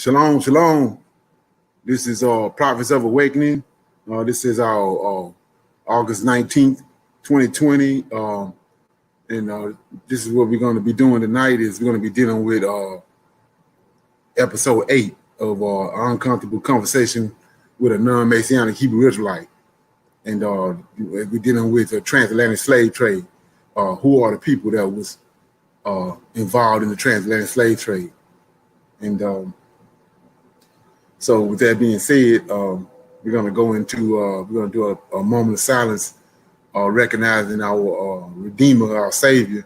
Shalom, shalom. This is Prophets of Awakening. This is our August 19th, 2020. And this is what we're going to be doing tonight is we're going to be dealing with episode 8 of our Uncomfortable Conversation with a Non-Messianic Hebrew Israelite. And we're dealing with the transatlantic slave trade. Who are the people that was involved in the transatlantic slave trade? And so with that being said, we're going to go into, we're going to do a moment of silence, recognizing our Redeemer, our Savior,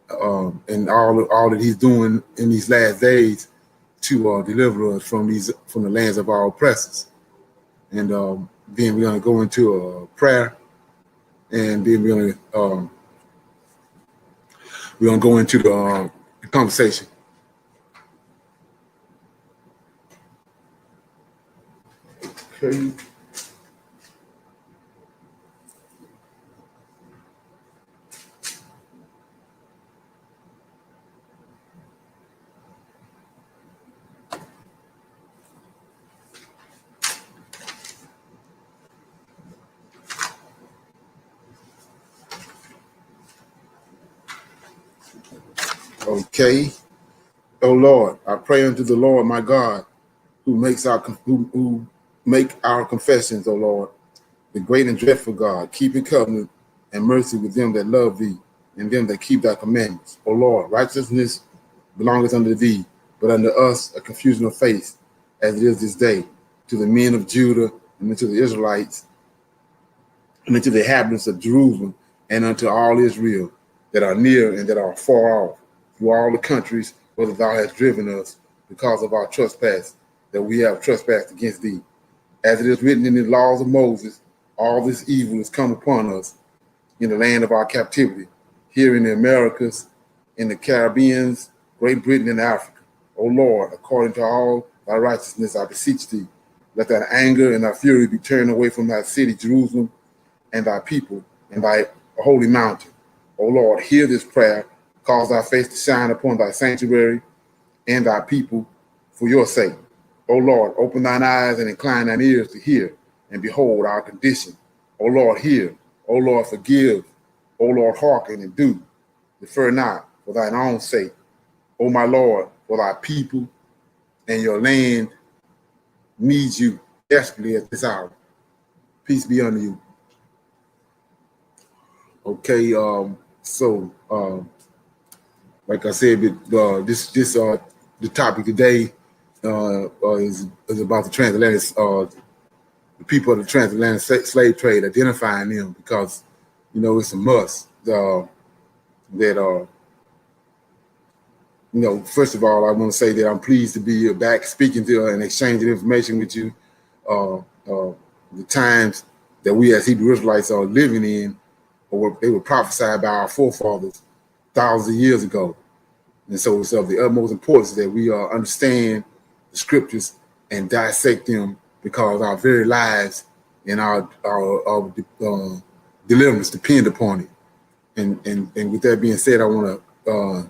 and all that he's doing in these last days to deliver us from the lands of our oppressors. And then we're going to go into a prayer, and then we're going to go into the conversation. Okay. Okay. Oh Lord, I pray unto the Lord my God, who make our confessions, O Lord, the great and dreadful God, keeping covenant and mercy with them that love thee, and them that keep thy commandments. O Lord, righteousness belongeth unto thee, but unto us a confusion of faith, as it is this day, to the men of Judah, and unto the Israelites, and unto the inhabitants of Jerusalem, and unto all Israel that are near and that are far off, through all the countries whither thou hast driven us, because of our trespass, that we have trespassed against thee. As it is written in the laws of Moses, all this evil is come upon us in the land of our captivity, here in the Americas, in the Caribbean, Great Britain, and Africa. O Lord, according to all thy righteousness, I beseech thee, let thy anger and thy fury be turned away from thy city, Jerusalem, and thy people, and thy holy mountain. O Lord, hear this prayer, cause thy face to shine upon thy sanctuary and thy people for your sake. O Lord, open thine eyes and incline thine ears to hear and behold our condition. O Lord, hear. O Lord, forgive. O Lord, hearken and do. Defer not for thine own sake. O my Lord, for thy people and your land needs you desperately at this hour. Peace be unto you. Okay, like I said, the topic today is about the transatlantic, the people of the transatlantic slave trade, identifying them, because it's a must. First of all, I want to say that I'm pleased to be back speaking to and exchanging information with you. The times that we as Hebrew Israelites are living in, or they were prophesied by our forefathers thousands of years ago. And so it's of the utmost importance that we understand the scriptures and dissect them, because our very lives and our deliverance depend upon it. And with that being said, I want to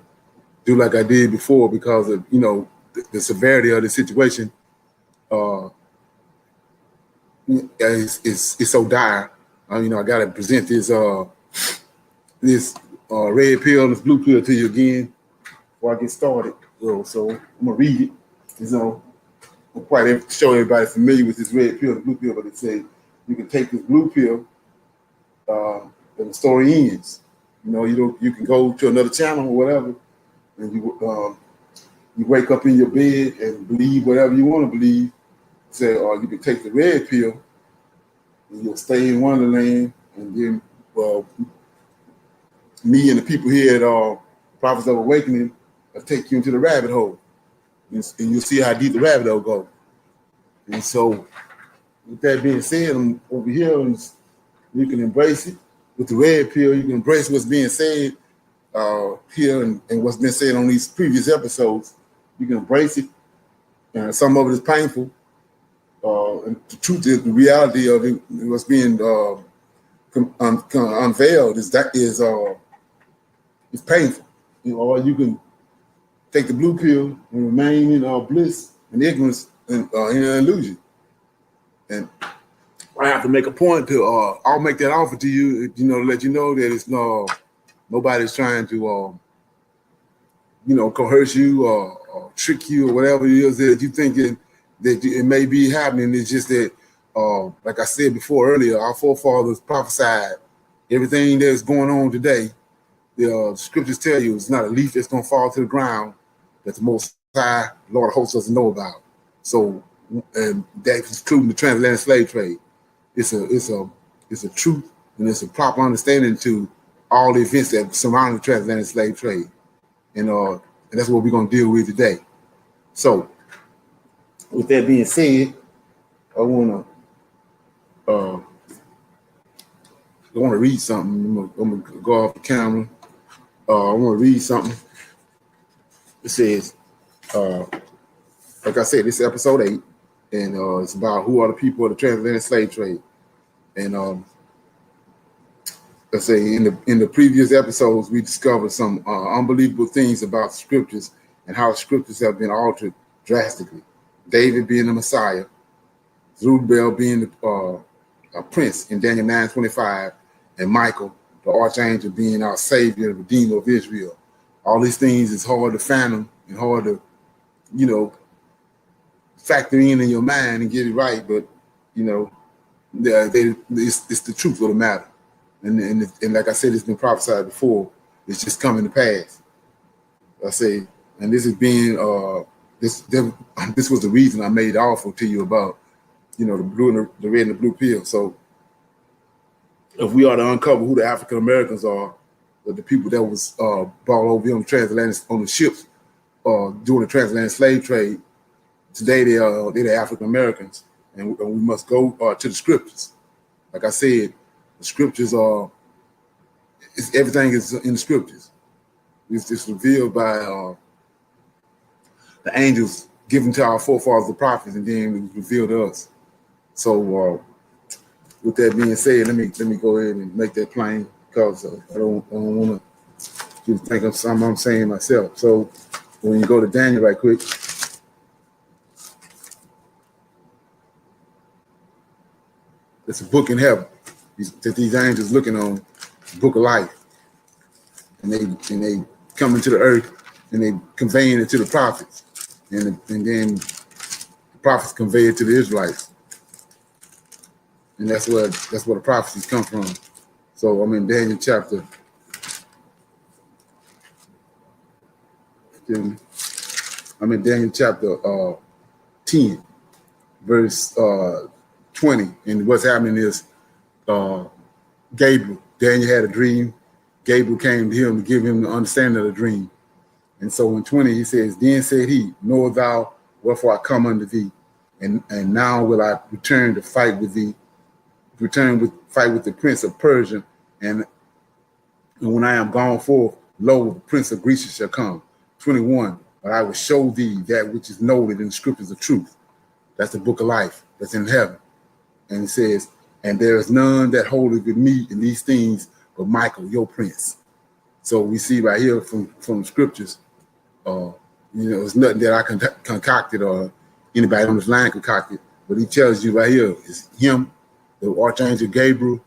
do like I did before, because of the severity of the situation is so dire. I got to present this red pill and this blue pill to you again before I get started. So I'm gonna read it. I'm quite sure everybody familiar with this red pill and blue pill, but it says you can take this blue pill and the story ends. You can go to another channel or whatever, and you wake up in your bed and believe whatever you want to believe. Or you can take the red pill and you'll stay in Wonderland, and then me and the people here at Prophets of Awakening will take you into the rabbit hole, and you'll see how deep the rabbit hole goes. And so, with that being said, I'm over here, and you can embrace it. With the red pill, you can embrace what's being said here and what's been said on these previous episodes. You can embrace it, and some of it is painful. And the truth is, the reality of it, what's being unveiled is it's painful. Or you can take the blue pill and remain in bliss and ignorance and in an illusion. And I have to make a point to I'll make that offer to you, to let you know that it's nobody's trying to coerce you or trick you or whatever it is that you think that it may be happening. It's just that like I said before earlier, our forefathers prophesied everything that's going on today. The scriptures tell you it's not a leaf that's going to fall to the ground that the Most High Lord of hosts doesn't know about. So, and that's including the transatlantic slave trade. It's a truth and it's a proper understanding to all the events that surround the transatlantic slave trade, and that's what we're going to deal with today. So, with that being said, I want to read something. I'm gonna go off the camera. I want to read something. It says, like I said, this is episode 8, and it's about who are the people of the transatlantic slave trade. And let's say in the previous episodes, we discovered some unbelievable things about the scriptures and how the scriptures have been altered drastically. David being the Messiah, Zerubbabel being a prince in Daniel 9:25, and Michael, the archangel, being our savior and redeemer of Israel. All these things is hard to fathom and hard to, factor in your mind and get it right. But, it's the truth of the matter. And like I said, it's been prophesied before. It's just coming to pass. I say, and this is being this was the reason I made the offer to you about, the blue and the red and the blue pill. So if we are to uncover who the African Americans are, the people that was brought over here on the ships during the transatlantic slave trade, today they're the African Americans, and we must go to the scriptures. Like I said, the scriptures everything is in the scriptures. It's revealed by the angels given to our forefathers, the prophets, and then it was revealed to us. So with that being said, let me go ahead and make that plain, because I don't want to think of something I'm saying myself. So when you go to Daniel right quick, it's a book in heaven that these angels looking on, book of life, and they come into the earth and they conveying it to the prophets, and then the prophets convey it to the Israelites, and that's where the prophecies come from. So I'm in Daniel chapter. I'm in Daniel chapter 10, verse 20, and what's happening is Gabriel. Daniel had a dream. Gabriel came to him to give him the understanding of the dream. And so in 20, he says, "Then said he, Know thou wherefore I come unto thee, and now will I return to fight with thee, fight with the prince of Persia, and when I am gone forth, lo, the prince of Greece shall come." 21, "But I will show thee that which is noted in the scriptures of truth." That's the book of life that's in heaven. And it says, "And there is none that holdeth with me in these things but Michael, your prince." So we see right here from scriptures, it's nothing that I concocted or anybody on this line concocted, but he tells you right here, it's him, the archangel Gabriel,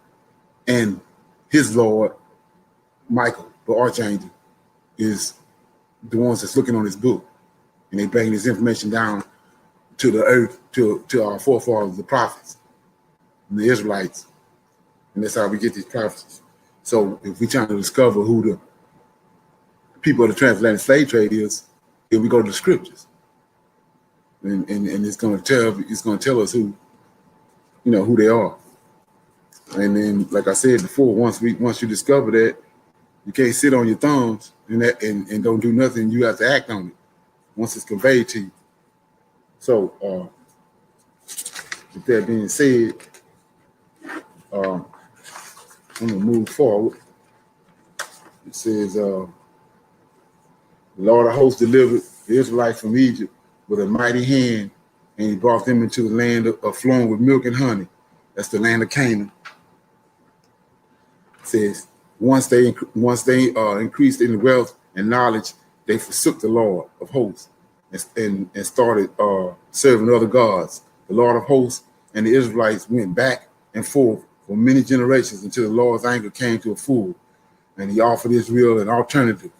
and his Lord, Michael, the archangel, is the ones that's looking on this book, and they bring this information down to the earth, to our forefathers, the prophets, and the Israelites, and that's how we get these prophecies. So if we're trying to discover who the people of the transatlantic slave trade is, then we go to the scriptures, and it's going to tell us who they are. And then, like I said before, once you discover that, you can't sit on your thumbs and don't do nothing. You have to act on it once it's conveyed to you. So, with that being said, I'm gonna move forward. It says, "The Lord of hosts delivered the Israelites from Egypt with a mighty hand, and he brought them into the land of flowing with milk and honey." That's the land of Canaan. It says, once they increased in wealth and knowledge, they forsook the Lord of hosts and started serving other gods. The Lord of hosts and the Israelites went back and forth for many generations until the Lord's anger came to a full, and he offered Israel an alternative.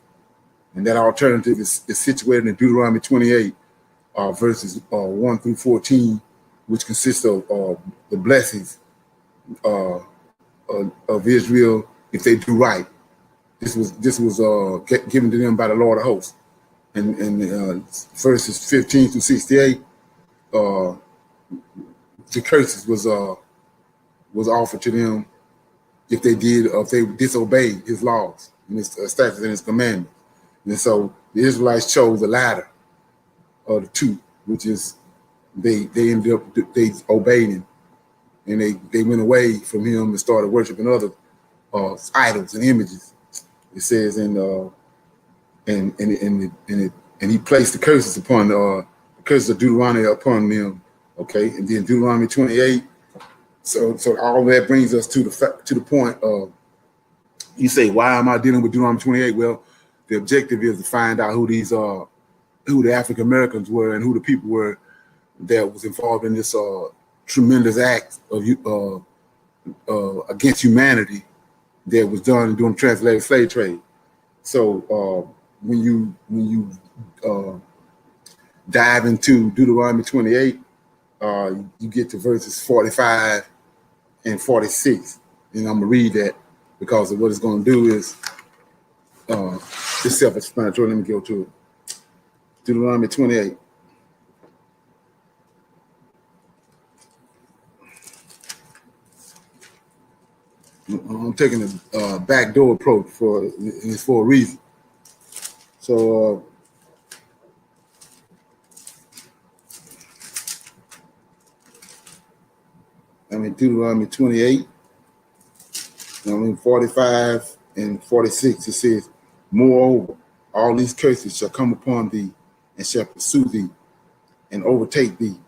And that alternative is situated in Deuteronomy 28, verses 1 through 14, which consists of the blessings of Israel if they do right. This was given to them by the Lord of hosts. And verses 15 through 68, the curses was offered to them if they disobeyed his laws and his statutes and his commandments. And so the Israelites chose the latter of the two, which is they ended up they obeyed him, and they went away from him and started worshiping other idols and images. It says and he placed the curses upon the curses of Deuteronomy upon them. Okay, and then Deuteronomy 28. So all that brings us to the point of, you say, why am I dealing with Deuteronomy 28? Well, the objective is to find out who the African Americans were and who the people were that was involved in this tremendous act of against humanity that was done during the transatlantic slave trade. So when you dive into Deuteronomy 28, you get to verses 45 and 46, and I'm gonna read that because of what it's gonna do is it's self-explanatory. Let me go to it. Deuteronomy 28. I'm taking a backdoor approach and it's for a reason. So Deuteronomy 28, 45 and 46, it says, moreover, all these curses shall come upon thee and shall pursue thee and overtake thee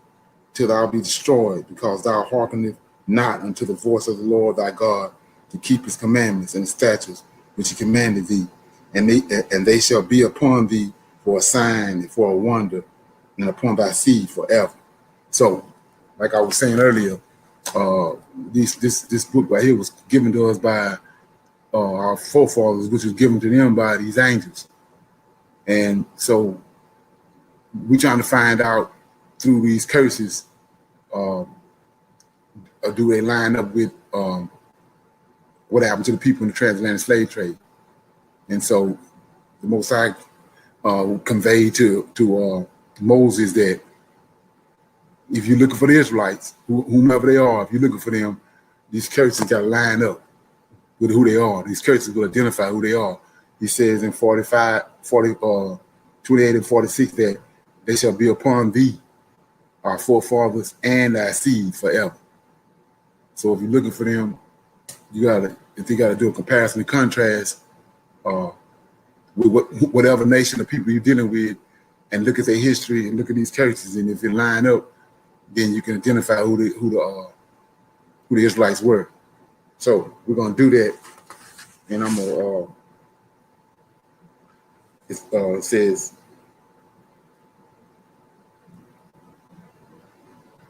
till thou be destroyed, because thou hearkenest not unto the voice of the Lord thy God to keep his commandments and his statutes which he commanded thee, and they shall be upon thee for a sign and for a wonder, and upon thy seed forever. So, like I was saying earlier, this book right here was given to us by our forefathers, which was given to them by these angels. And so we're trying to find out through these curses, do they line up with what happened to the people in the transatlantic slave trade? And so the Most High conveyed to Moses that if you're looking for the Israelites, whomever they are, if you're looking for them, these curses got to line up with who they are. These curses will identify who they are. He says in 28 and 46 that they shall be upon thee, our forefathers, and thy seed forever. So if you're looking for them, you gotta do a comparison and contrast with whatever nation of people you're dealing with, and look at their history and look at these curses, and if it line up, then you can identify who the Israelites were. So we're gonna do that, and I'm gonna. It says.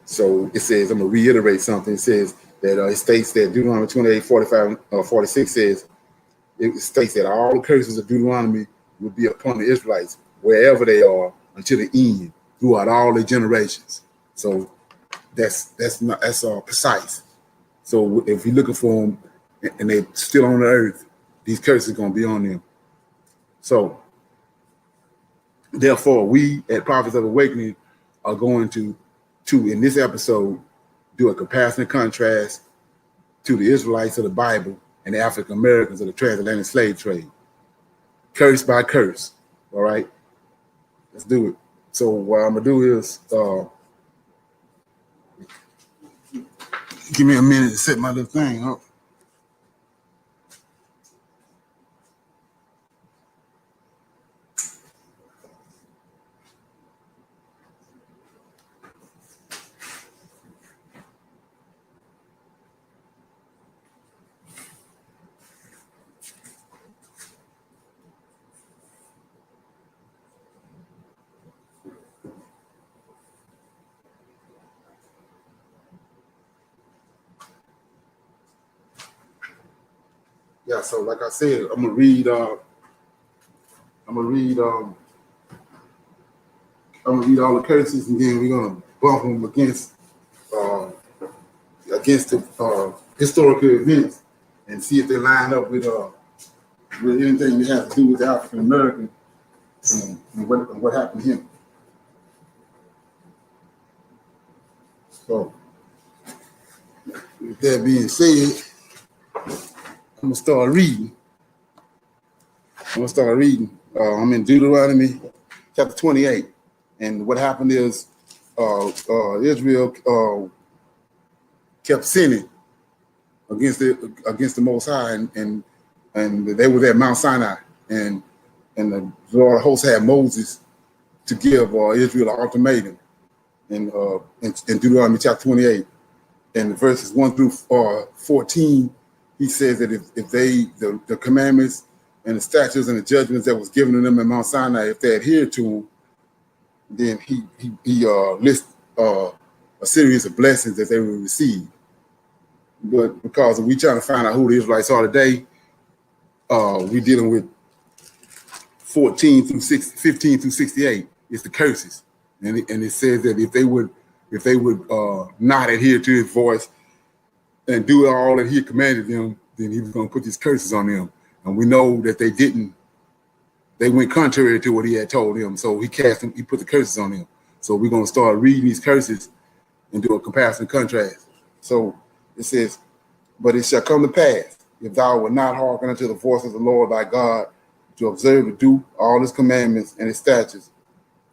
So it says, I'm going to reiterate something. It says that it states that Deuteronomy 28, 45, 46 says, it states that all the curses of Deuteronomy will be upon the Israelites wherever they are until the end, throughout all their generations. So that's precise. So if you're looking for them and they're still on the earth, these curses are going to be on them. So therefore, we at Prophets of Awakening are going to in this episode, do a comparison and contrast to the Israelites of the Bible and the African Americans of the transatlantic slave trade. Curse by curse. All right? Let's do it. So what I'm going to do is, give me a minute to set my little thing up. Yeah, so like I said, I'm gonna read all the curses, and then we're gonna bump them uh, against the historical events and see if they line up with anything that has to do with the African American and what happened to him. So, with that being said, I'm gonna start reading. I'm in Deuteronomy chapter 28, and what happened is Israel kept sinning against the Most High, and they were at Mount Sinai, and the Lord of hosts had Moses to give Israel an ultimatum in Deuteronomy chapter 28, and verses 1 through 14. He says that if the commandments and the statutes and the judgments that was given to them at Mount Sinai, if they adhered to them, then he lists a series of blessings that they will receive. But because we trying to find out who the Israelites are today, we're dealing with 15 through 68. It's the curses, and it says that if they would not adhere to his voice and do all that he commanded them, then he was going to put these curses on them. And we know that they didn't. They went contrary to what he had told them, so he put the curses on them. So we're going to start reading these curses and do a comparison and contrast. So it says, but it shall come to pass, if thou wilt not hearken unto the voice of the Lord thy God, to observe to do all his commandments and his statutes,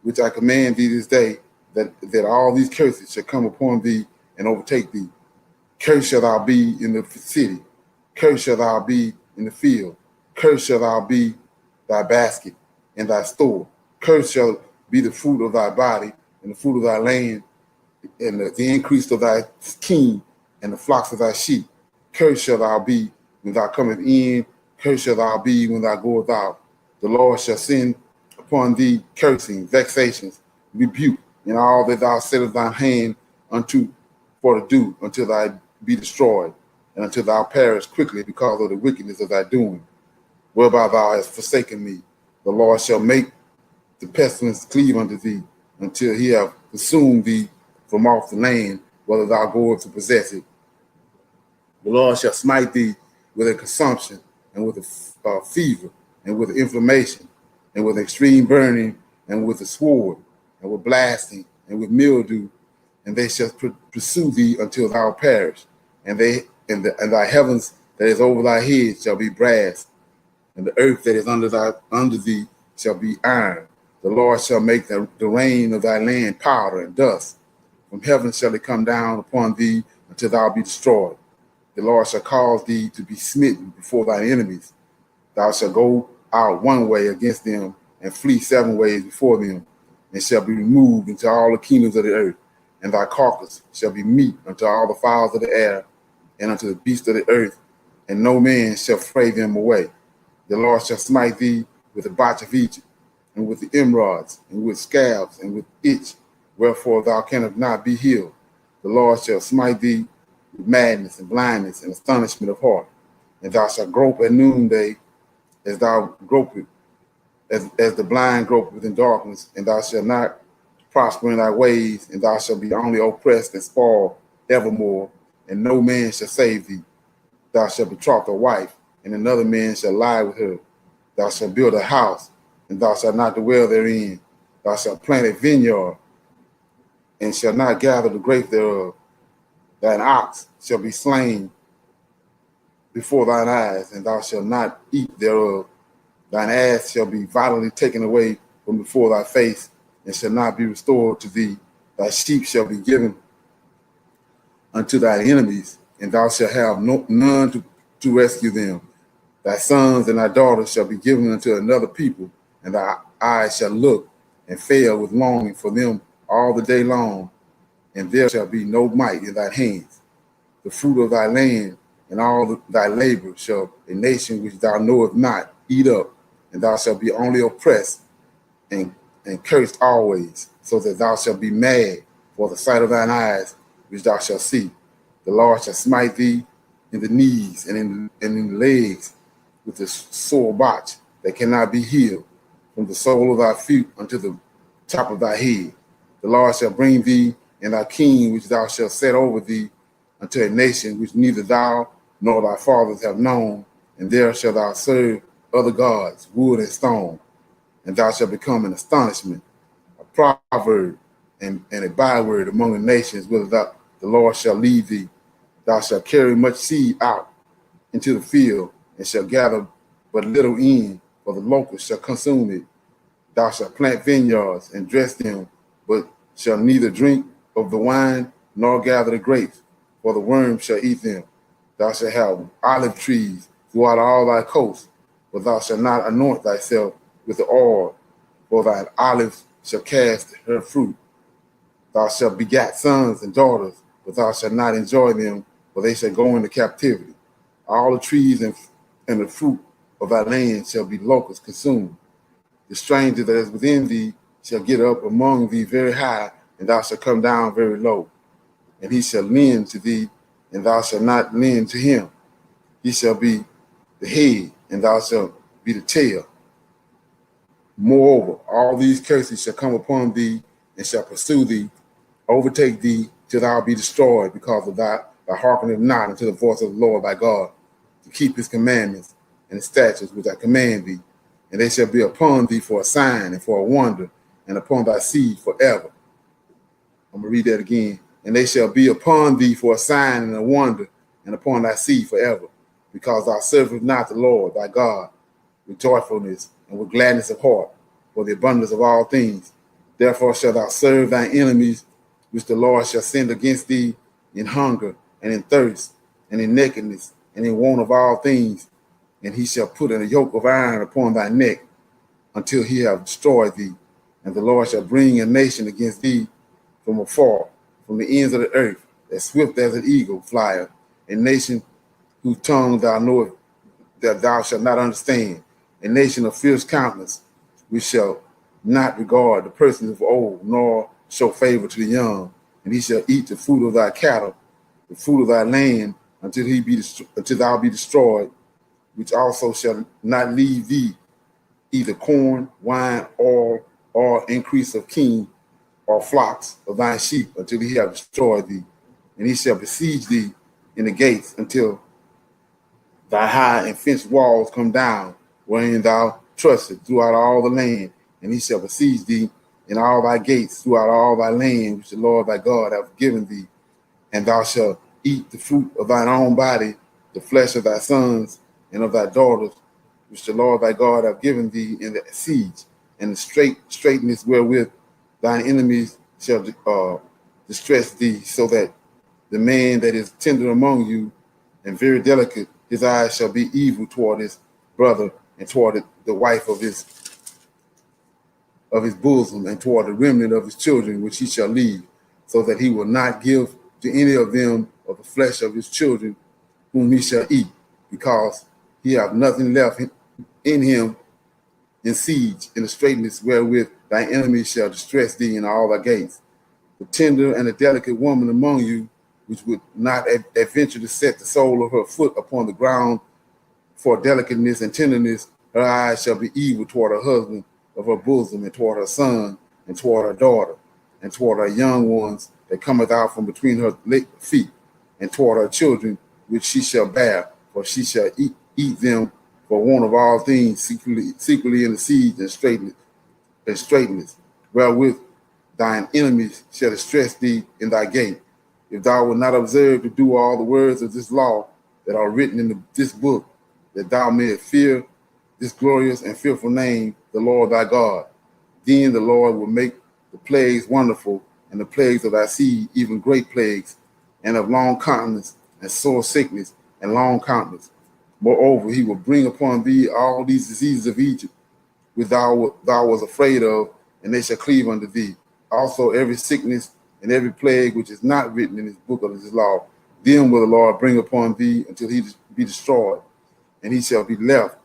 which I command thee this day, that all these curses shall come upon thee and overtake thee. Cursed shall thou be in the city, cursed shall thou be in the field, cursed shall thou be thy basket and thy store, cursed shall be the fruit of thy body and the fruit of thy land, and the increase of thy king and the flocks of thy sheep. Cursed shall thou be when thou comest in, cursed shall thou be when thou goest out. The Lord shall send upon thee cursing, vexations, rebuke, and all that thou settest thine hand unto for to do, until thou be destroyed, and until thou perish quickly because of the wickedness of thy doing, whereby thou hast forsaken me. The Lord shall make the pestilence cleave unto thee, until he have consumed thee from off the land, whether thou goest to possess it. The Lord shall smite thee with a consumption, and with a fever, and with inflammation, and with extreme burning, and with a sword, and with blasting, and with mildew, and they shall pursue thee until thou perish. And thy heavens that is over thy head shall be brass, and the earth that is under thee shall be iron. The Lord shall make the rain of thy land powder and dust. From heaven shall it come down upon thee until thou be destroyed. The Lord shall cause thee to be smitten before thy enemies. Thou shalt go out one way against them, and flee 7 ways before them, and shall be removed into all the kingdoms of the earth. And thy carcass shall be meat unto all the fowls of the air, and unto the beasts of the earth, and no man shall fray them away. The Lord shall smite thee with the botch of Egypt, and with the emerods, and with scabs, and with itch, wherefore thou canst not be healed. The Lord shall smite thee with madness and blindness and astonishment of heart. And thou shalt grope at noonday, as thou gropest, as the blind gropeth in darkness, and thou shalt not prosper in thy ways, and thou shalt be only oppressed and spoiled evermore, and no man shall save thee. Thou shalt betroth a wife, and another man shall lie with her. Thou shalt build a house, and thou shalt not dwell therein. Thou shalt plant a vineyard, and shalt not gather the grapes thereof. Thine ox shall be slain before thine eyes, and thou shalt not eat thereof. Thine ass shall be violently taken away from before thy face, and shall not be restored to thee. Thy sheep shall be given unto thy enemies, and thou shalt have none to rescue them. Thy sons and thy daughters shall be given unto another people, and thy eyes shall look and fail with longing for them all the day long, and there shall be no might in thy hands. The fruit of thy land and all thy labor shall a nation which thou knowest not eat up, and thou shalt be only oppressed and cursed always, so that thou shalt be mad for the sight of thine eyes, which thou shalt see. The Lord shall smite thee in the knees and in the legs, with the sore botch that cannot be healed, from the sole of thy feet unto the top of thy head. The Lord shall bring thee and thy king, which thou shalt set over thee, unto a nation which neither thou nor thy fathers have known, and there shalt thou serve other gods, wood and stone, and thou shalt become an astonishment, a proverb, and a byword among the nations, whither the Lord shall lead thee. Thou shalt carry much seed out into the field, and shall gather but little in, for the locust shall consume it. Thou shalt plant vineyards and dress them, but shall neither drink of the wine nor gather the grapes, for the worm shall eat them. Thou shalt have olive trees throughout all thy coasts, but thou shalt not anoint thyself with the oil, for thine olives shall cast her fruit. Thou shalt begat sons and daughters, but thou shalt not enjoy them, for they shall go into captivity. All the trees and the fruit of thy land shall be locusts consumed. The stranger that is within thee shall get up among thee very high, and thou shalt come down very low. And he shall lend to thee, and thou shalt not lend to him. He shall be the head, and thou shalt be the tail. Moreover, all these curses shall come upon thee, and shall pursue thee, overtake thee, till thou be destroyed, because of thy hearkeneth not unto the voice of the Lord thy God, to keep his commandments and his statutes which I command thee. And they shall be upon thee for a sign and for a wonder, and upon thy seed forever. I'm going to read that again. And they shall be upon thee for a sign and a wonder, and upon thy seed forever, because thou servest not the Lord thy God with joyfulness and with gladness of heart, for the abundance of all things. Therefore shalt thou serve thine enemies, which the Lord shall send against thee in hunger and in thirst and in nakedness and in want of all things. And he shall put a yoke of iron upon thy neck until he have destroyed thee. And the Lord shall bring a nation against thee from afar, from the ends of the earth, as swift as an eagle flieth, a nation whose tongue thou knowest that thou shalt not understand, a nation of fierce countenance, which shall not regard the persons of old, nor show favor to the young. And he shall eat the fruit of thy cattle, the fruit of thy land, until thou be destroyed, which also shall not leave thee either corn, wine, oil, or increase of king, or flocks of thy sheep, until he have destroyed thee. And he shall besiege thee in the gates until thy high and fenced walls come down, wherein thou trustest throughout all the land. And he shall besiege thee in all thy gates throughout all thy land, which the Lord thy God hath given thee. And thou shalt eat the fruit of thine own body, the flesh of thy sons and of thy daughters, which the Lord thy God hath given thee in the siege, and the straightness wherewith thine enemies shall distress thee, so that the man that is tender among you and very delicate, his eyes shall be evil toward his brother, and toward the wife of his bosom, and toward the remnant of his children, which he shall leave, so that he will not give to any of them of the flesh of his children, whom he shall eat, because he have nothing left in him in siege, in the straightness wherewith thy enemies shall distress thee in all thy gates. The tender and the delicate woman among you, which would not adventure to set the sole of her foot upon the ground for delicateness and tenderness, her eyes shall be evil toward her husband of her bosom, and toward her son, and toward her daughter, and toward her young ones that cometh out from between her feet, and toward her children which she shall bear, for she shall eat them for want of all things, secretly in the siege and straightness, wherewith thine enemies shall distress thee in thy gate. If thou wilt not observe to do all the words of this law that are written in this book, that thou mayest fear this glorious and fearful name, the Lord thy God, then the Lord will make the plagues wonderful, and the plagues of thy seed even great plagues, and of long continence, and sore sickness, and long continence. Moreover, he will bring upon thee all these diseases of Egypt, which thou was afraid of, and they shall cleave unto thee. Also every sickness and every plague which is not written in this book of this law, them will the Lord bring upon thee until he be destroyed, and he shall be left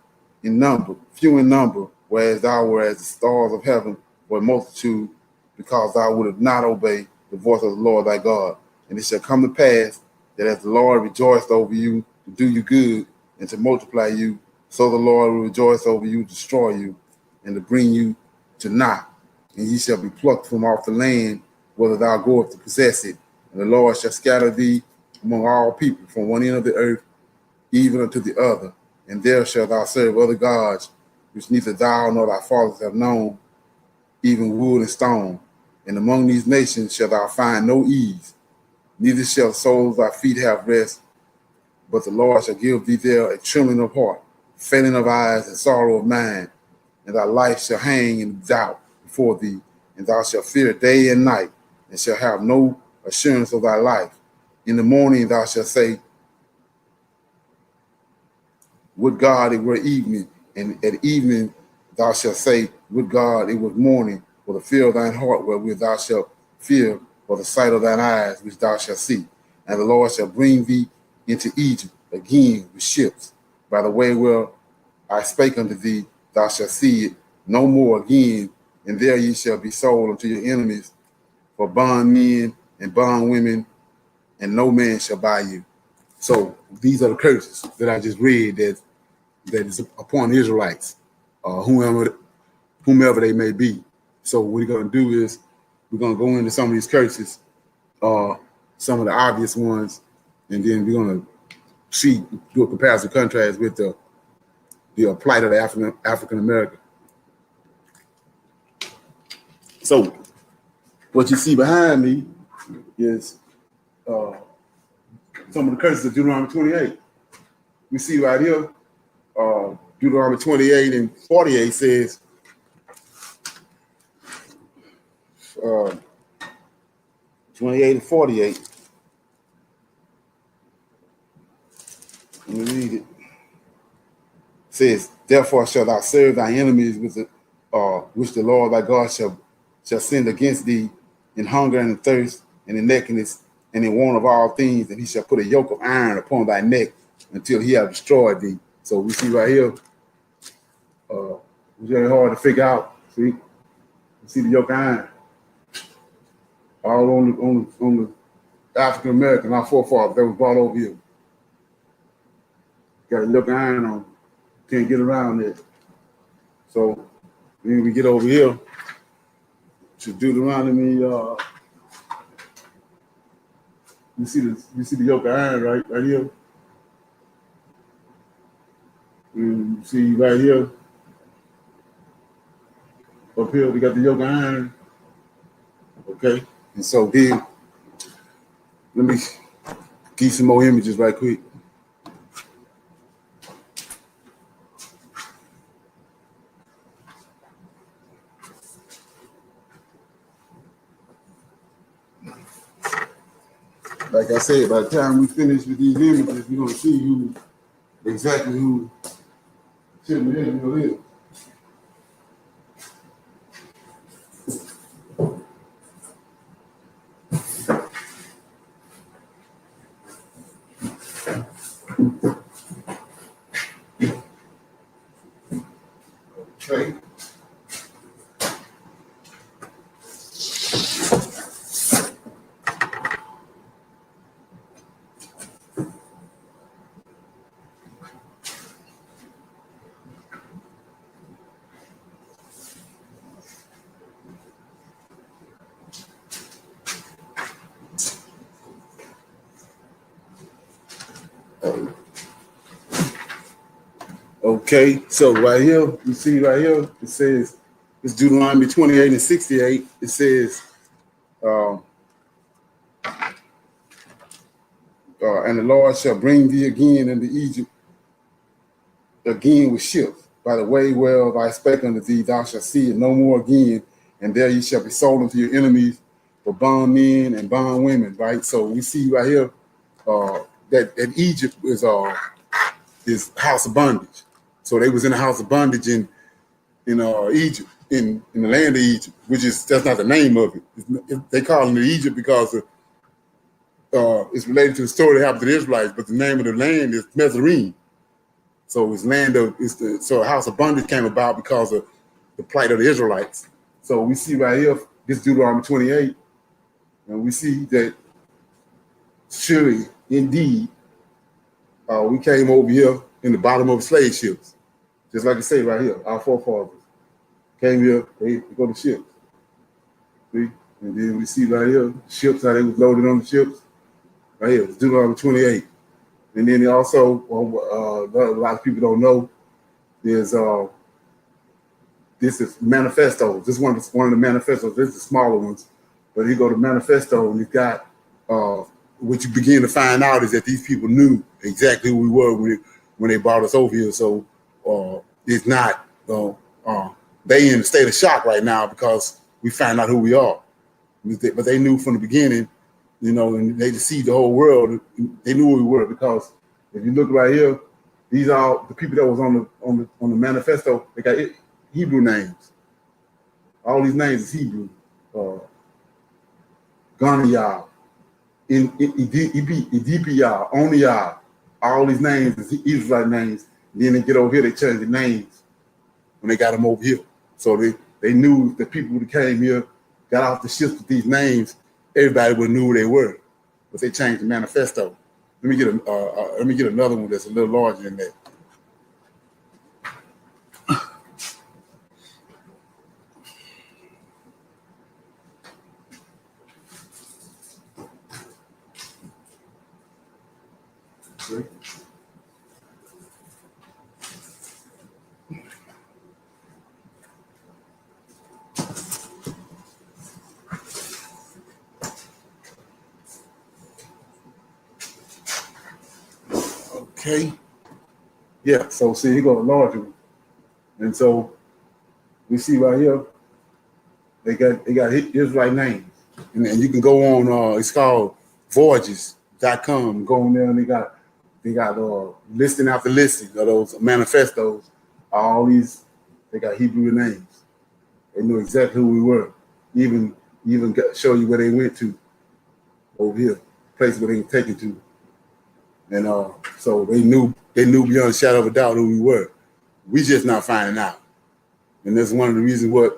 in number, few in number, whereas thou were as the stars of heaven for a multitude, because thou wouldst not obey the voice of the Lord thy God. And it shall come to pass that as the Lord rejoiced over you to do you good and to multiply you, So the Lord will rejoice over you, destroy you, and to bring you to naught. And ye shall be plucked from off the land, whether thou goest to possess it. And the Lord shall scatter thee among all people, from one end of the earth even unto the other. And there shalt thou serve other gods, which neither thou nor thy fathers have known, even wood and stone. And among these nations shalt thou find no ease, neither shall the soles of thy feet have rest. But the Lord shall give thee there a trembling of heart, failing of eyes, and sorrow of mind. And thy life shall hang in doubt before thee, and thou shalt fear day and night, and shalt have no assurance of thy life. In the morning thou shalt say, would God it were evening, and at evening thou shalt say, would God it was morning, for the fear of thine heart wherewith thou shalt fear, for the sight of thine eyes which thou shalt see. And the Lord shall bring thee into Egypt again with ships, by the way where I spake unto thee, thou shalt see it no more again, and there ye shall be sold unto your enemies for bondmen and bondwomen, and no man shall buy you. So these are the curses that I just read that is upon the Israelites, whomever they may be. So what we're going to do is we're going to go into some of these curses, some of the obvious ones, and then we're going to do a comparison contrast with the plight of the African American. So what you see behind me is some of the curses of Deuteronomy 28. We see right here, Deuteronomy 28 and 48 says, 28 and 48. Let me read it. It says, therefore shalt thou serve thy enemies with which the Lord thy God shall send against thee in hunger and in thirst and in nakedness and in want of all things, and he shall put a yoke of iron upon thy neck until he have destroyed thee. So we see right here, it's very hard to figure out. See, you see the yoke of iron all on the African American, our forefathers that was brought over here. Got a yoke of iron on, can't get around it. So when we get over here to Deuteronomy, you see the yoke of iron right here. And you see right here, up here we got the yoke of iron. Okay, and so then let me give some more images right quick. Like I said, by the time we finish with these images, we're going to see exactly who Children of Israel is. Okay. Okay, so right here, you see right here, it says, it's Deuteronomy 28 and 68. It says, and the Lord shall bring thee again into Egypt, again with ships, by the way whereof I spake unto thee, thou shalt see it no more again, and there you shall be sold unto your enemies for bondmen and bondwomen, right? So we see right here that Egypt is house of bondage. So they was in the house of bondage in Egypt, in the land of Egypt, that's not the name of it. They call it Egypt because it's related to the story that happened to the Israelites, but the name of the land is Mizraim. So so a house of bondage came about because of the plight of the Israelites. So we see right here, this Deuteronomy 28, and we see that surely, indeed, we came over here in the bottom of slave ships. Just like I say right here, our forefathers came here, they go to ships. See? And then we see right here, ships, how they was loaded on the ships. Right here, it's Deuteronomy 28. And then also, a lot of people don't know, there's this is manifestos. This is one of the manifestos. This is the smaller ones. But you go to manifesto and you've got what you begin to find out is that these people knew exactly who we were when they brought us over here. So it's not, they in a state of shock right now because we found out who we are. But they knew from the beginning, and they deceived the whole world. They knew who we were because if you look right here, these are the people that was on the manifesto. They got Hebrew names. All these names is Hebrew. Ghana, Edipia, Onia, all these names is Israelite names. Then they get over here, they change the names when they got them over here. So they knew the people who came here, got off the ships with these names, everybody would knew who they were. But they changed the manifesto. Let me get another one that's a little larger than that. Okay. Yeah, so see, he got a larger one. And so we see right here, they got Israelite names. And you can go on, it's called voyages.com. Go on there and they got listing after listing of those manifestos. All these, they got Hebrew names. They knew exactly who we were. Even show you where they went to over here, place where they were taken to. And so they knew beyond a shadow of a doubt who we were. We just not finding out. And that's one of the reasons why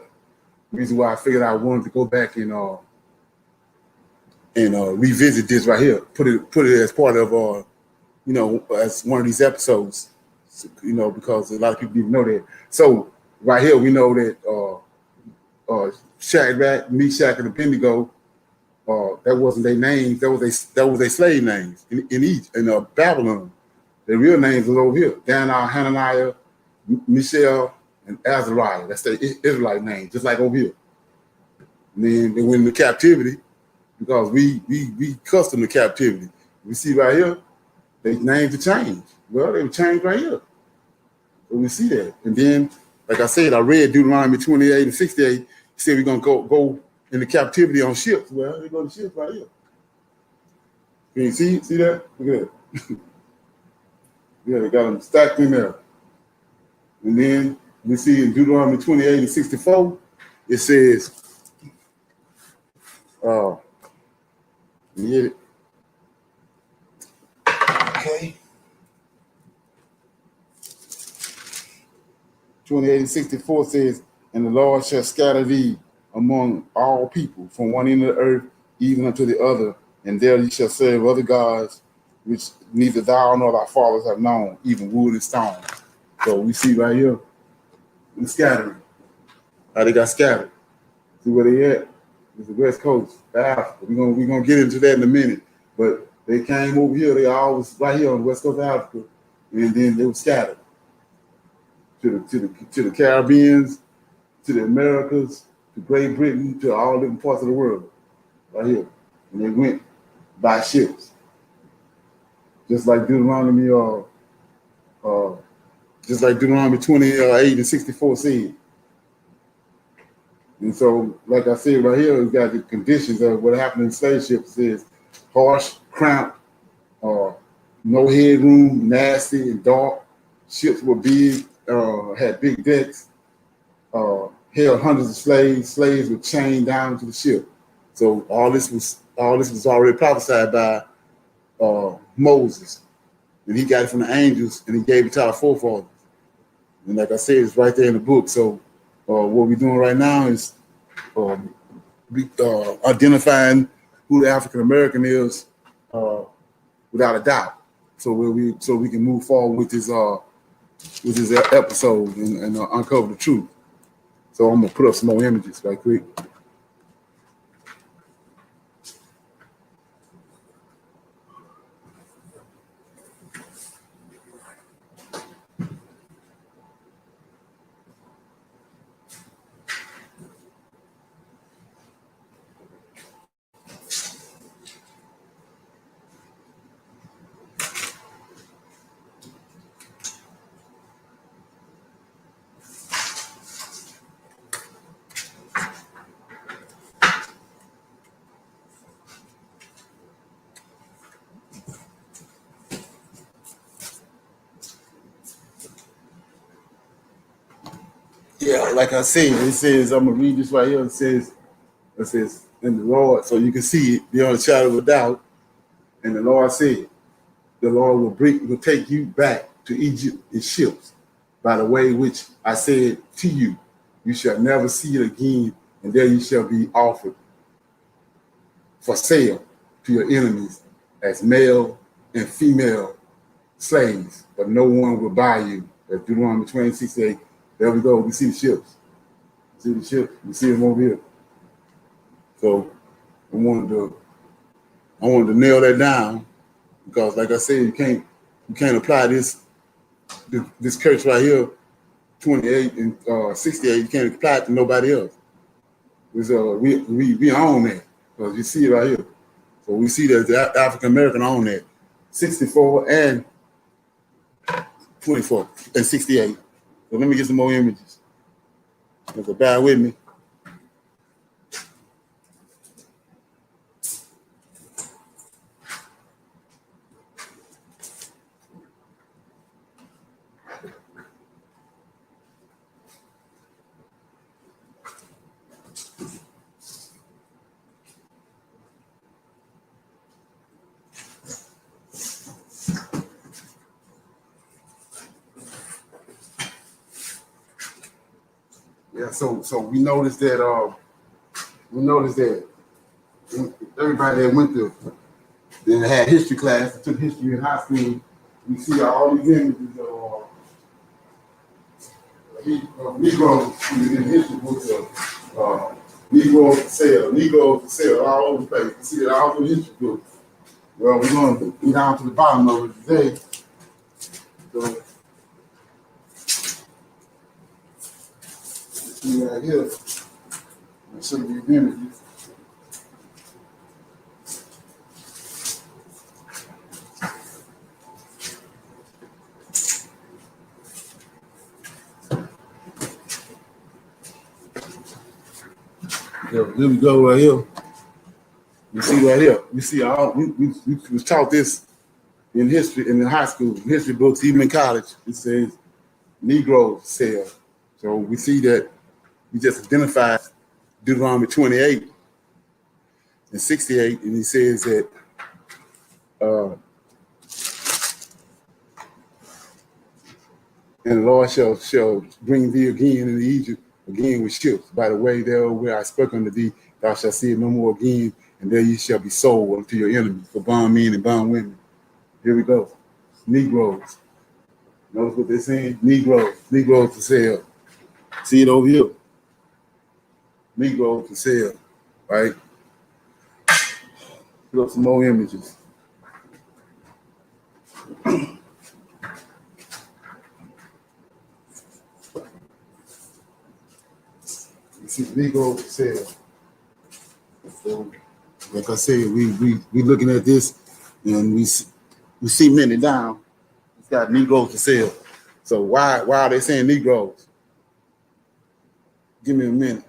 I figured I wanted to go back and revisit this right here. Put it as part of as one of these episodes. Because a lot of people didn't know that. So right here we know that Shadrach, Meshach, and Abednego, that wasn't their names. That was their slave names in Egypt, in Babylon. Their real names was over here: Daniel, Hananiah, Mishael, and Azariah. That's their Israelite names, just like over here. And then they went into captivity because we accustomed to captivity. We see right here, their names are changed. Well, they were changed right here. So we see that. And then, like I said, I read Deuteronomy 28 and 68. He said we're gonna go into captivity on ships. Well, they go to ships right here. Can you see that? Look at that. Yeah, they got them stacked in there. And then we see in Deuteronomy 28 and 64, it says, you get it? Okay. 28 and 64 says, and the Lord shall scatter thee among all people from one end of the earth even unto the other, and there ye shall serve other gods, which neither thou nor thy fathers have known, even wood and stone. So we see right here, the scattering, how they got scattered. See where they at? It's the West Coast, Africa. We're gonna get into that in a minute. But they came over here, they always right here on the West Coast of Africa, and then they were scattered to the Caribbeans, to the Americas, to Great Britain, to all different parts of the world, right here. And they went by ships. Just like Deuteronomy 28 and 64 said. And so, like I said right here, we got the conditions of what happened in slave ships. It says harsh, cramped, no headroom, nasty and dark. Ships were big, had big decks, held hundreds of slaves. Slaves were chained down to the ship. So all this was already prophesied by Moses. And he got it from the angels and he gave it to our forefathers. And like I said, it's right there in the book. So what we're doing right now is identifying who the African American is without a doubt. So we can move forward with this with this episode and uncover the truth. So I'm gonna put up some more images right quick. Yeah, like I said, it says, I'm gonna read this right here. It says, in the Lord, so you can see it beyond a shadow of a doubt. And the Lord said, the Lord will take you back to Egypt in ships by the way which I said to you, you shall never see it again, and there you shall be offered for sale to your enemies as male and female slaves, but no one will buy you. That's Deuteronomy 26:8. There we go. We see the ships. See the ships. We see them over here. So I wanted to nail that down because, like I said, you can't apply this curse right here, 28 and 68. You can't apply it to nobody else. We own that because you see it right here. So we see that the African American own that 64 and 24 and 68. So let me get some more images. So bear with me. Yeah, so we noticed that everybody that went to that had history class, that took history in high school, we see all these images of Negroes in history books of Negroes for sale all over the place. We see it all through history books. Well, we're going to get down to the bottom of it today. So, see right here. I'll show you the images. Yeah, here we go right here. You see right here. We see all we was taught this in history in high school, in history books, even in college. It says Negroes sell. So we see that we just identified Deuteronomy 28 and 68, and he says that and the Lord shall bring thee again into Egypt, again with ships. By the way, there where I spoke unto thee, thou shalt see it no more again, and there you shall be sold unto your enemies for bondmen and bondwomen. Here we go. Negroes. Notice what they're saying? Negroes for sale. See it over here. Negroes for sale, right? Put up some more images. You see Negroes for sale. So, like I said, we looking at this and we cementing it down. It's got Negroes for sale. So why are they saying Negroes? Give me a minute.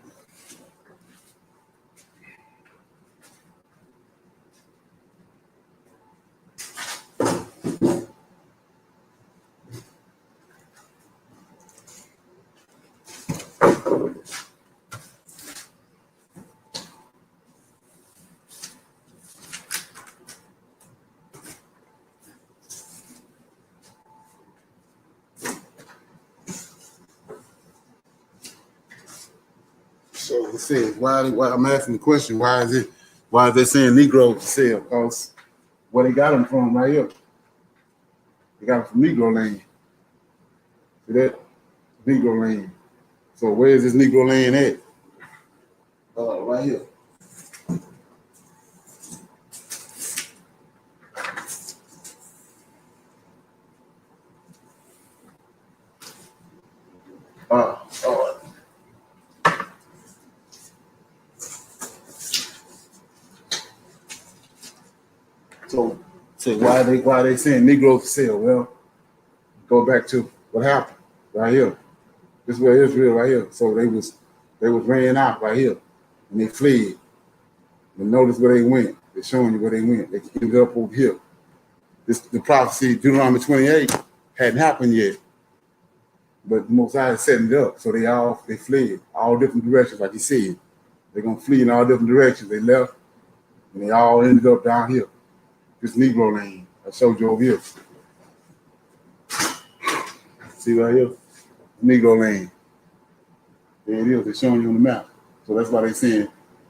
So it says, why I'm asking the question, why is they saying Negroes for sale? Because where they got them from right here. They got them from Negro land. See that? Negro land. So where is this Negro land at? Right here. So why they saying Negroes for sale? Well, go back to what happened right here. This is where Israel right here. So they was ran out right here, and they fled. And notice where they went. They're showing you where they went. They ended up over here. The prophecy, Deuteronomy 28, hadn't happened yet, but Most High is setting it up. So they fled all different directions, like he said. They're gonna flee in all different directions. They left, and they all ended up down here. This Negro land I showed you over here. See right here, Negro land. There it is. They're showing you on the map. So that's why they're saying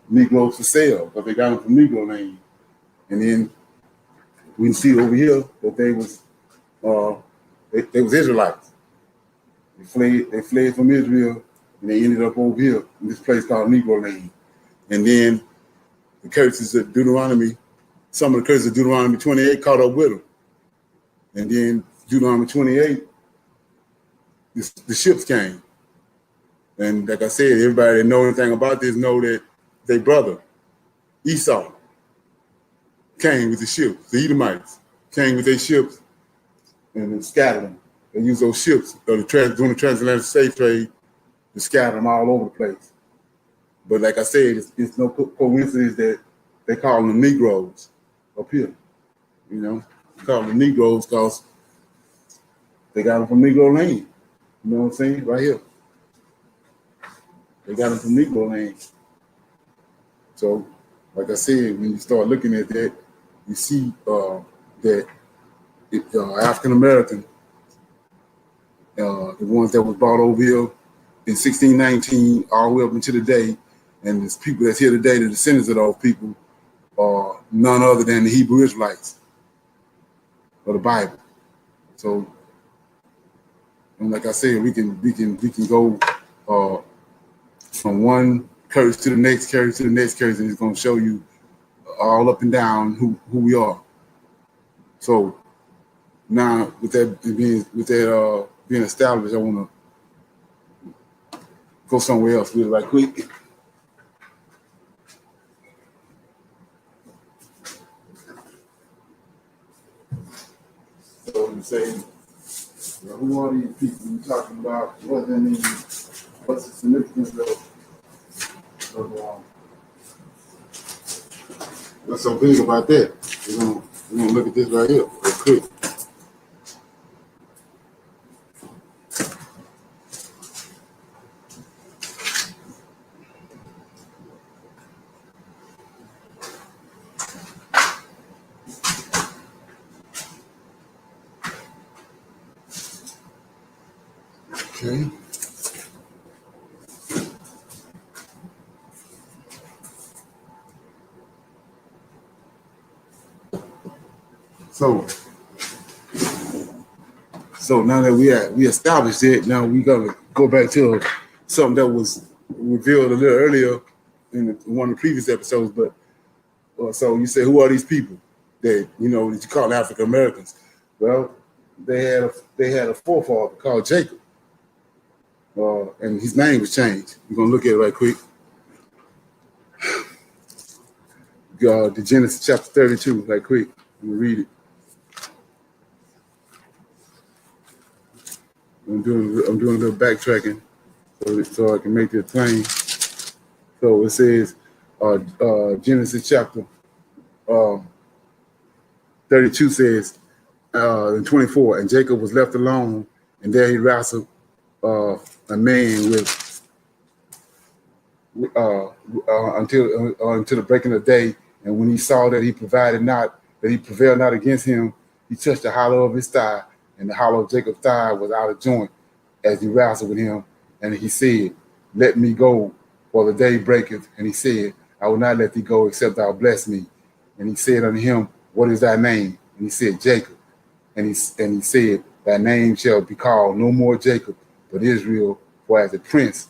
Negroes for sale, because they got them from Negro land. And then we can see over here that they was Israelites. They fled from Israel, and they ended up over here in this place called Negro land. And then the curses of Deuteronomy, some of the curses of Deuteronomy 28 caught up with them. And then Deuteronomy 28, the ships came. And like I said, everybody that know anything about this know that their brother, Esau, came with the ships. The Edomites came with their ships and then scattered them. They used those ships during the transatlantic slave trade to scatter them all over the place. But like I said, it's no coincidence that they call them Negroes up here. You know, they call them Negroes because they got them from Negro land. You know what I'm saying? Right here. They got them from Negro land. So, like I said, when you start looking at that, you see that African American, the ones that was brought over here in 1619 all the way up until today, and there's people that's here today, the descendants of those people are none other than the Hebrew Israelites of the Bible. So, and like I said, we can go from one curse to the next curse to the next curse, and it's going to show you all up and down who we are. So now with that being established, I want to go somewhere else really right quick. So you say, who are these people you're talking about? What does that mean? What's the significance of what's so big about that? We're gonna look at this right here real quick. Okay. So now that we established it, now we gotta go back to something that was revealed a little earlier in one of the previous episodes. But so you say, who are these people that that you call African Americans? Well, they had a forefather called Jacob, and his name was changed. We're gonna look at it right quick. The Genesis chapter 32, right quick. I'm gonna read it. I'm doing a little backtracking so I can make this plain. So it says, Genesis chapter 32 says, in 24, and Jacob was left alone, and there he wrestled a man until the breaking of day. And when he saw that he prevailed not against him, he touched the hollow of his thigh, and the hollow of Jacob's thigh was out of joint as he wrestled with him. And he said, let me go, for the day breaketh. And he said, I will not let thee go, except thou bless me. And he said unto him, what is thy name? And he said, Jacob. And he said, That name shall be called no more Jacob, but Israel, for as a prince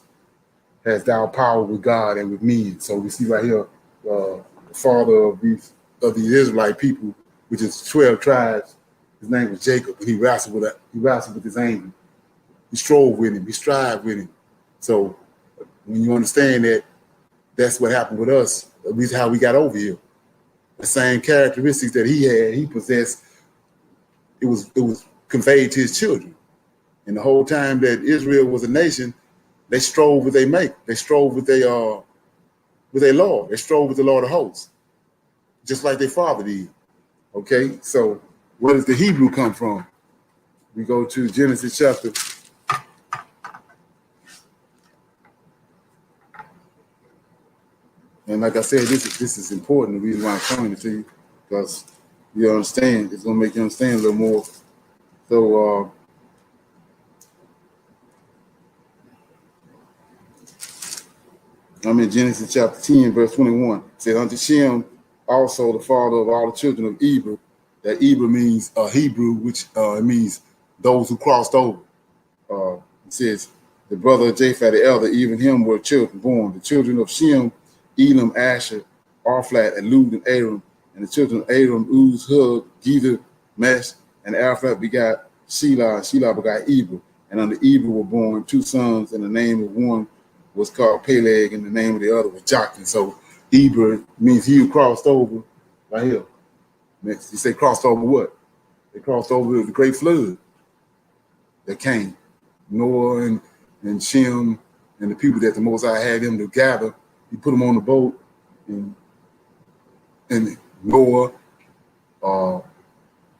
has thou power with God and with men. So we see right here, the father of these Israelite people, which is 12 tribes. His name was Jacob, and he wrestled with his angel. He strove with him. He strived with him. So when you understand that, that's what happened with us. At least how we got over here. The same characteristics that he had, he possessed. It was conveyed to his children. And the whole time that Israel was a nation, they strove with their make. They strove with their Lord. They strove with the Lord of hosts, just like their father did. Okay, so where does the Hebrew come from? We go to Genesis chapter. And like I said, this is important. The reason why I'm showing it to you, because you understand, it's gonna make you understand a little more. So I'm in Genesis chapter 10, verse 21. It said, unto Shem also the father of all the children of Eber. That Eber means Hebrew, which it means those who crossed over. It says, the brother of Japhet the elder, even him were children born. The children of Shem, Elam, Asher, Arphaxad, and Lud, and Aram. And the children of Aram, Uz, Hug, Geder, Mesh, and Arphaxad begot Shelah, and Shelah begot Eber. And unto Eber were born two sons, and the name of one was called Peleg, and the name of the other was Joktan. So Eber means he who crossed over right here. Next, you say crossed over what? They crossed over the great flood that came. Noah and Shem and the people that the Most High had them to gather. He put them on the boat, and Noah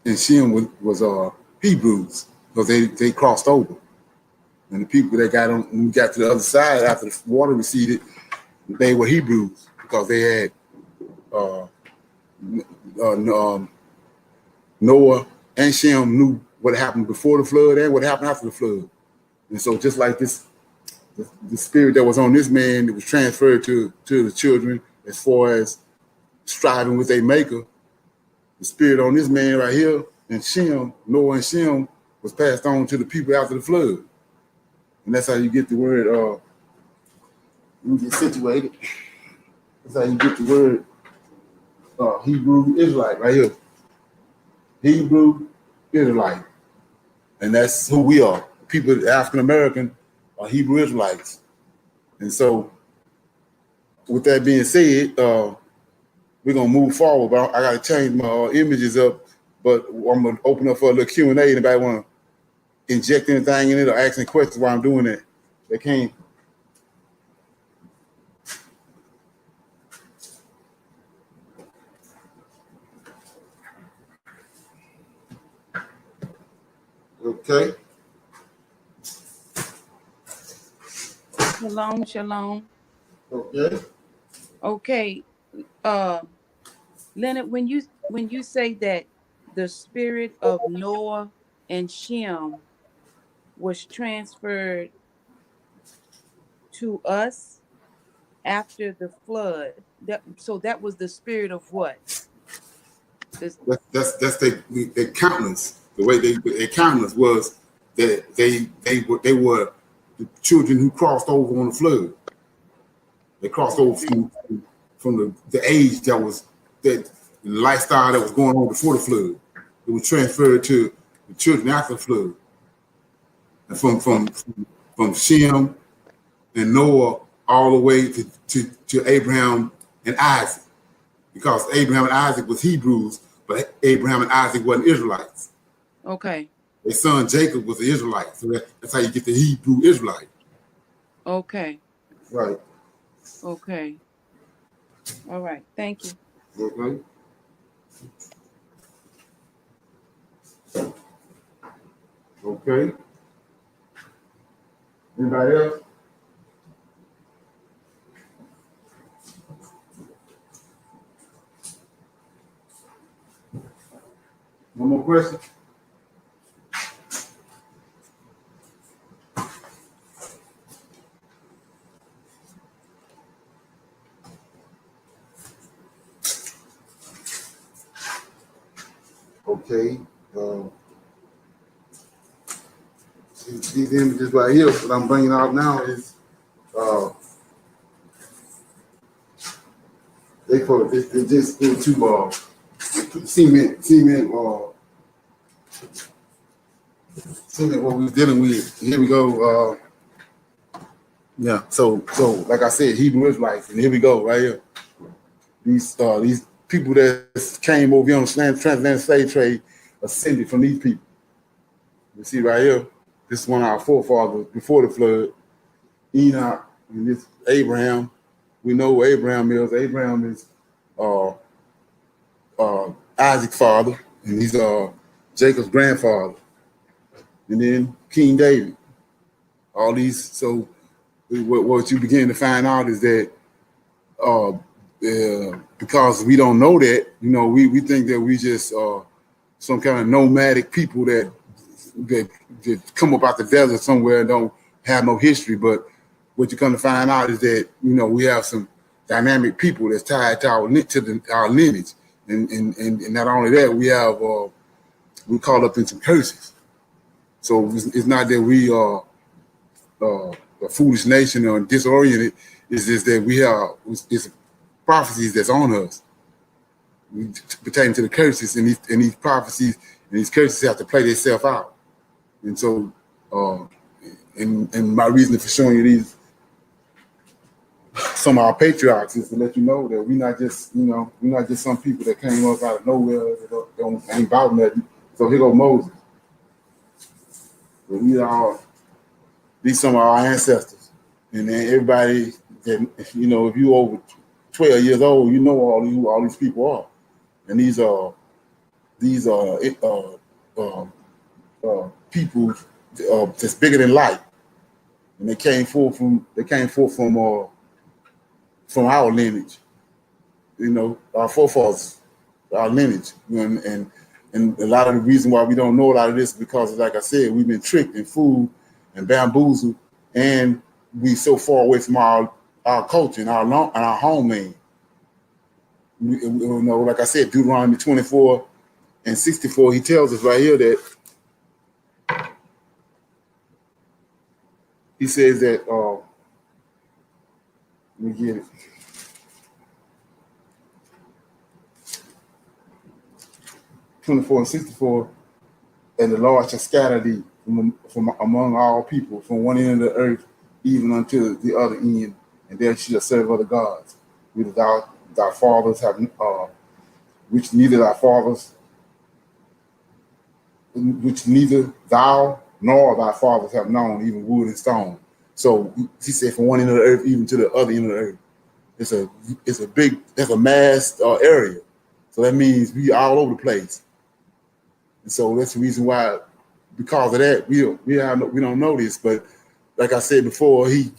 and Shem was Hebrews, because they crossed over. And the people that got on, when we got to the other side after the water receded, they were Hebrews, because they had Noah and Shem knew what happened before the flood and what happened after the flood. And so just like this, the spirit that was on this man, it was transferred to the children as far as striving with their maker. The spirit on this man right here, and Shem, Noah and Shem, was passed on to the people after the flood. And that's how you get the word, let me get situated. That's how you get the word Hebrew Israelite right here. Hebrew Israelite. And that's who we are. People, African American, are Hebrew Israelites. And so, with that being said, we're gonna move forward. But I gotta change my images up. But I'm gonna open up for a little Q&A. Anybody want to inject anything in it or ask any questions while I'm doing that? They can. Okay. Shalom, shalom. Okay. Okay, Leonard, when you say that the spirit of Noah and Shem was transferred to us after the flood, that was the spirit of what? That's their countenance. The way their countenance was that they were the children who crossed over on the flood. They crossed over from the age that lifestyle that was going on before the flood. It was transferred to the children after the flood. And from Shem and Noah all the way to Abraham and Isaac. Because Abraham and Isaac was Hebrews, but Abraham and Isaac wasn't Israelites. Okay. Their son Jacob was an Israelite. So that's how you get the Hebrew Israelite. Okay. Right. Okay. All right. Thank you. Okay. Okay. Anybody else? One more question? Okay. these images right here, what I'm bringing out now is they just put two cement what we're dealing with. Here we go. Yeah. So like I said, Hebrew Israelites, and here we go right here. These people that came over here on the transatlantic slave trade ascended from these people. You see right here, this is one of our forefathers before the flood. Enoch and this Abraham. We know who Abraham is. Abraham is Isaac's father, and he's Jacob's grandfather. And then King David. All these. So what you begin to find out is that because we don't know that, we think that we just some kind of nomadic people that come up out the desert somewhere and don't have no history. But what you're going to find out is that we have some dynamic people that's tied to our lineage, and not only that, we caught up in some curses. So it's not that we are a foolish nation or disoriented. It's just that we have it's prophecies that's on us pertaining to the curses, and these prophecies and these curses have to play themselves out. And so, and my reason for showing you these some of our patriarchs is to let you know that we're not just some people that came up out of nowhere that ain't about nothing. So here go Moses. So these some of our ancestors, and then everybody that if you over 12 years old, all these people are, and these are people that's bigger than life, and they came forth from our lineage, our forefathers, our lineage, and a lot of the reason why we don't know a lot of this is because, like I said, we've been tricked and fooled and bamboozled, and we so far away from our culture and our homeland. Like I said, Deuteronomy 24 and 64, he tells us right here that he says that let me get it. (24 and 64), and the Lord shall scatter thee from among all people, from one end of the earth even unto the other end, and there shall serve other gods, which thy fathers have, which neither thou nor thy fathers have known, even wood and stone. So he said, from one end of the earth even to the other end of the earth. It's a mass area. So that means we all over the place. And so that's the reason why, because of that, we don't know this. But like I said before, he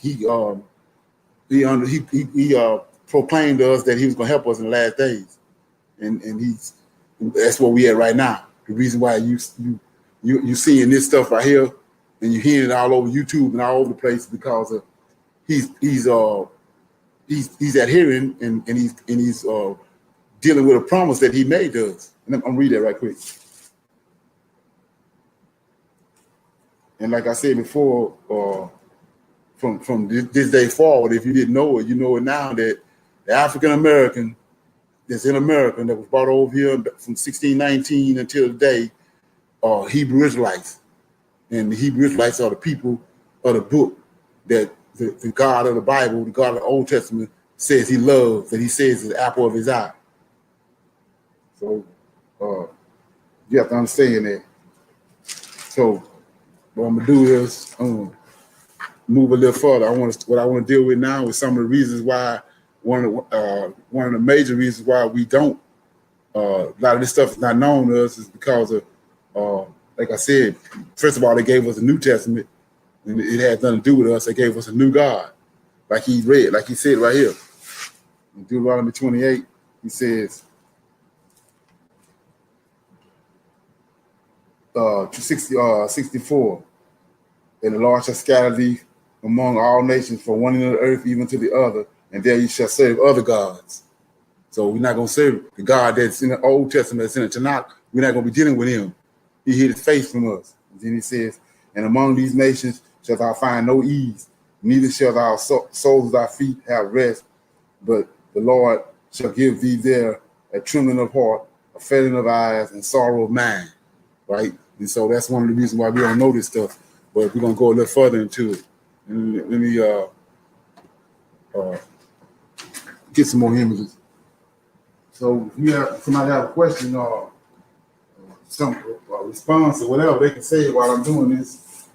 proclaimed to us that he was going to help us in the last days, and that's where we at right now. The reason why you seeing this stuff right here, and you're hearing it all over YouTube and all over the place, because of he's adhering and he's dealing with a promise that he made to us. And I'm gonna read that right quick. And like I said before, from this day forward, if you didn't know it, you know it now, that the African American that's in America that was brought over here from 1619 until today are Hebrew Israelites. And the Hebrew Israelites are the people of the book that the God of the Bible, the God of the Old Testament, says he loves, that he says is the apple of his eye. So you have to understand that. So what I'm gonna do is move a little further. What I want to deal with now is some of the reasons why one of the major reasons why we don't. A lot of this stuff is not known to us is because of, like I said, first of all, they gave us a New Testament, and it had nothing to do with us. They gave us a new God, like he said right here in Deuteronomy 28. He says, 64, and the Lord shall scatter thee among all nations from one end of the earth even to the other, and there you shall serve other gods. So we're not going to serve the God that's in the Old Testament, that's in the Tanakh. We're not going to be dealing with him. He hid his face from us. And then he says, And among these nations shalt thou find no ease, neither shall thy soles of thy feet have rest, but the Lord shall give thee there a trembling of heart, a failing of eyes, and sorrow of mind, right? And so that's one of the reasons why we don't know this stuff, but we're going to go a little further into it. And let me get some more images. So if you have somebody have a question or some response or whatever, they can say it while I'm doing this.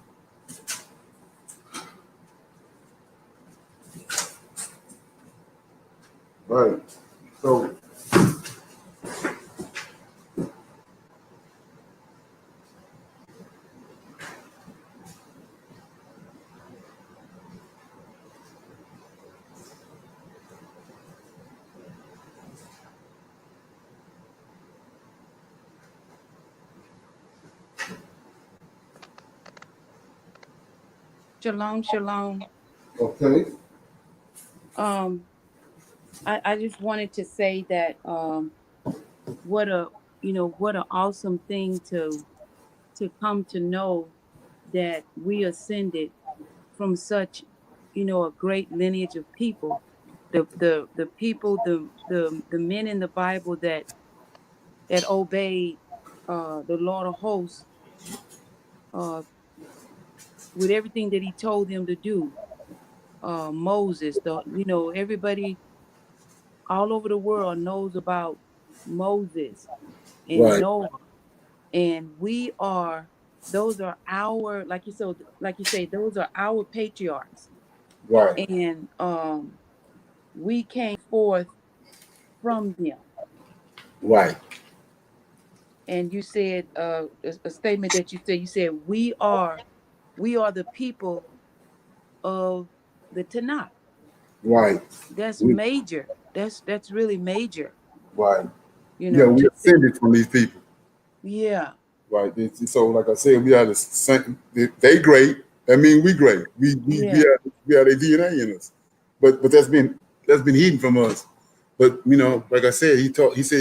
Right. So Shalom, shalom. okay. I just wanted to say that what a what an awesome thing to come to know that we ascended from such a great lineage of people, the people, the men in the Bible that obeyed the Lord of hosts uh with everything that he told them to do. Moses, everybody all over the world knows about Moses and Right, Noah, and those are our, like you say, those are our patriarchs, right, and we came forth from them. right, And you said a statement that you said we are the people of the Tanakh. right. That's We, major. That's really major. right. Yeah, we To say, ascended from these people. yeah, Right. So, like I said, we are the same. They great. I mean, we great. yeah. We have their DNA in us. But that's been hidden from us. But like I said, he said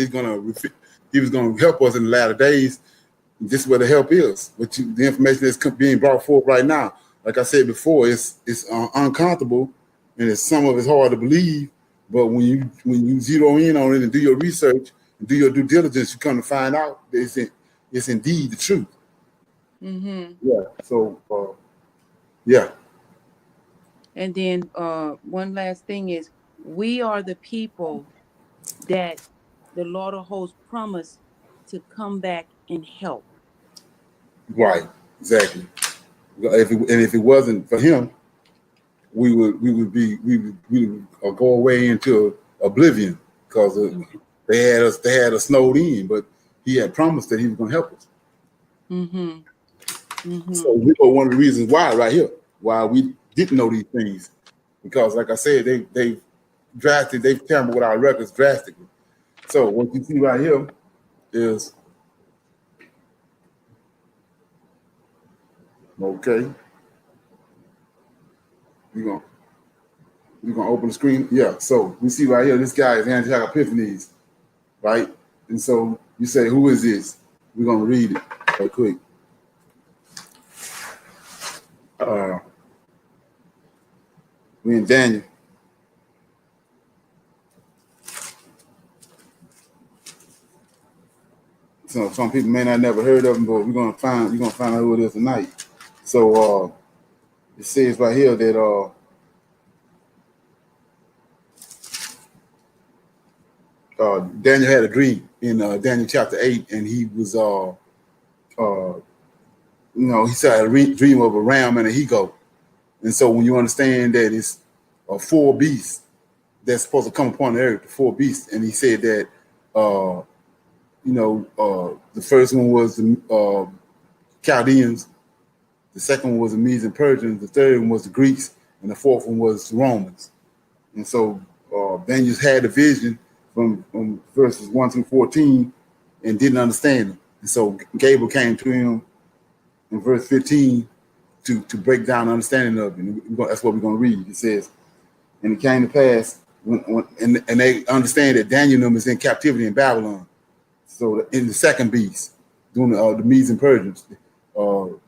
he was gonna help us in the latter days. This is where the help is. The information that's being brought forth right now. Like I said before, it's uncomfortable, and some of it's hard to believe. But when you zero in on it and do your research and do your due diligence, you come to find out that it's indeed the truth. Mm-hmm. Yeah. So yeah. And then one last thing is we are the people that the Lord of hosts promised to come back and help. Right. Exactly. If it wasn't for him, we would go away into oblivion because they had us snowed in, but he had promised that he was going to help us. Mm-hmm. So Mm-hmm. we know one of the reasons why right here, why we didn't know these things, because like I said, they've tampered with our records drastically. So what you see right here is okay. We're gonna we're gonna open the screen. Yeah. So we see right here, this guy is Antioch Epiphanes, right? And so you say, who is this? We're gonna read it right quick. We in Daniel. So some people may not never heard of him, but you're gonna find out who it is tonight. So it says right here that Daniel had a dream in Daniel chapter 8, and he was he said a dream of a ram and a he-goat. And so when you understand that it's four beasts that's supposed to come upon the earth, the four beasts, and he said that the first one was the Chaldeans, the second one was the Medes and Persians, the third one was the Greeks, and the fourth one was the Romans. And so Daniel had a vision from verses 1 through 14 and didn't understand them. And so Gabriel came to him in verse 15 to break down the understanding of it. And that's what we're going to read. It says, and it came to pass, and they understand that Daniel is in captivity in Babylon. So in the second beast, doing the Medes and Persians,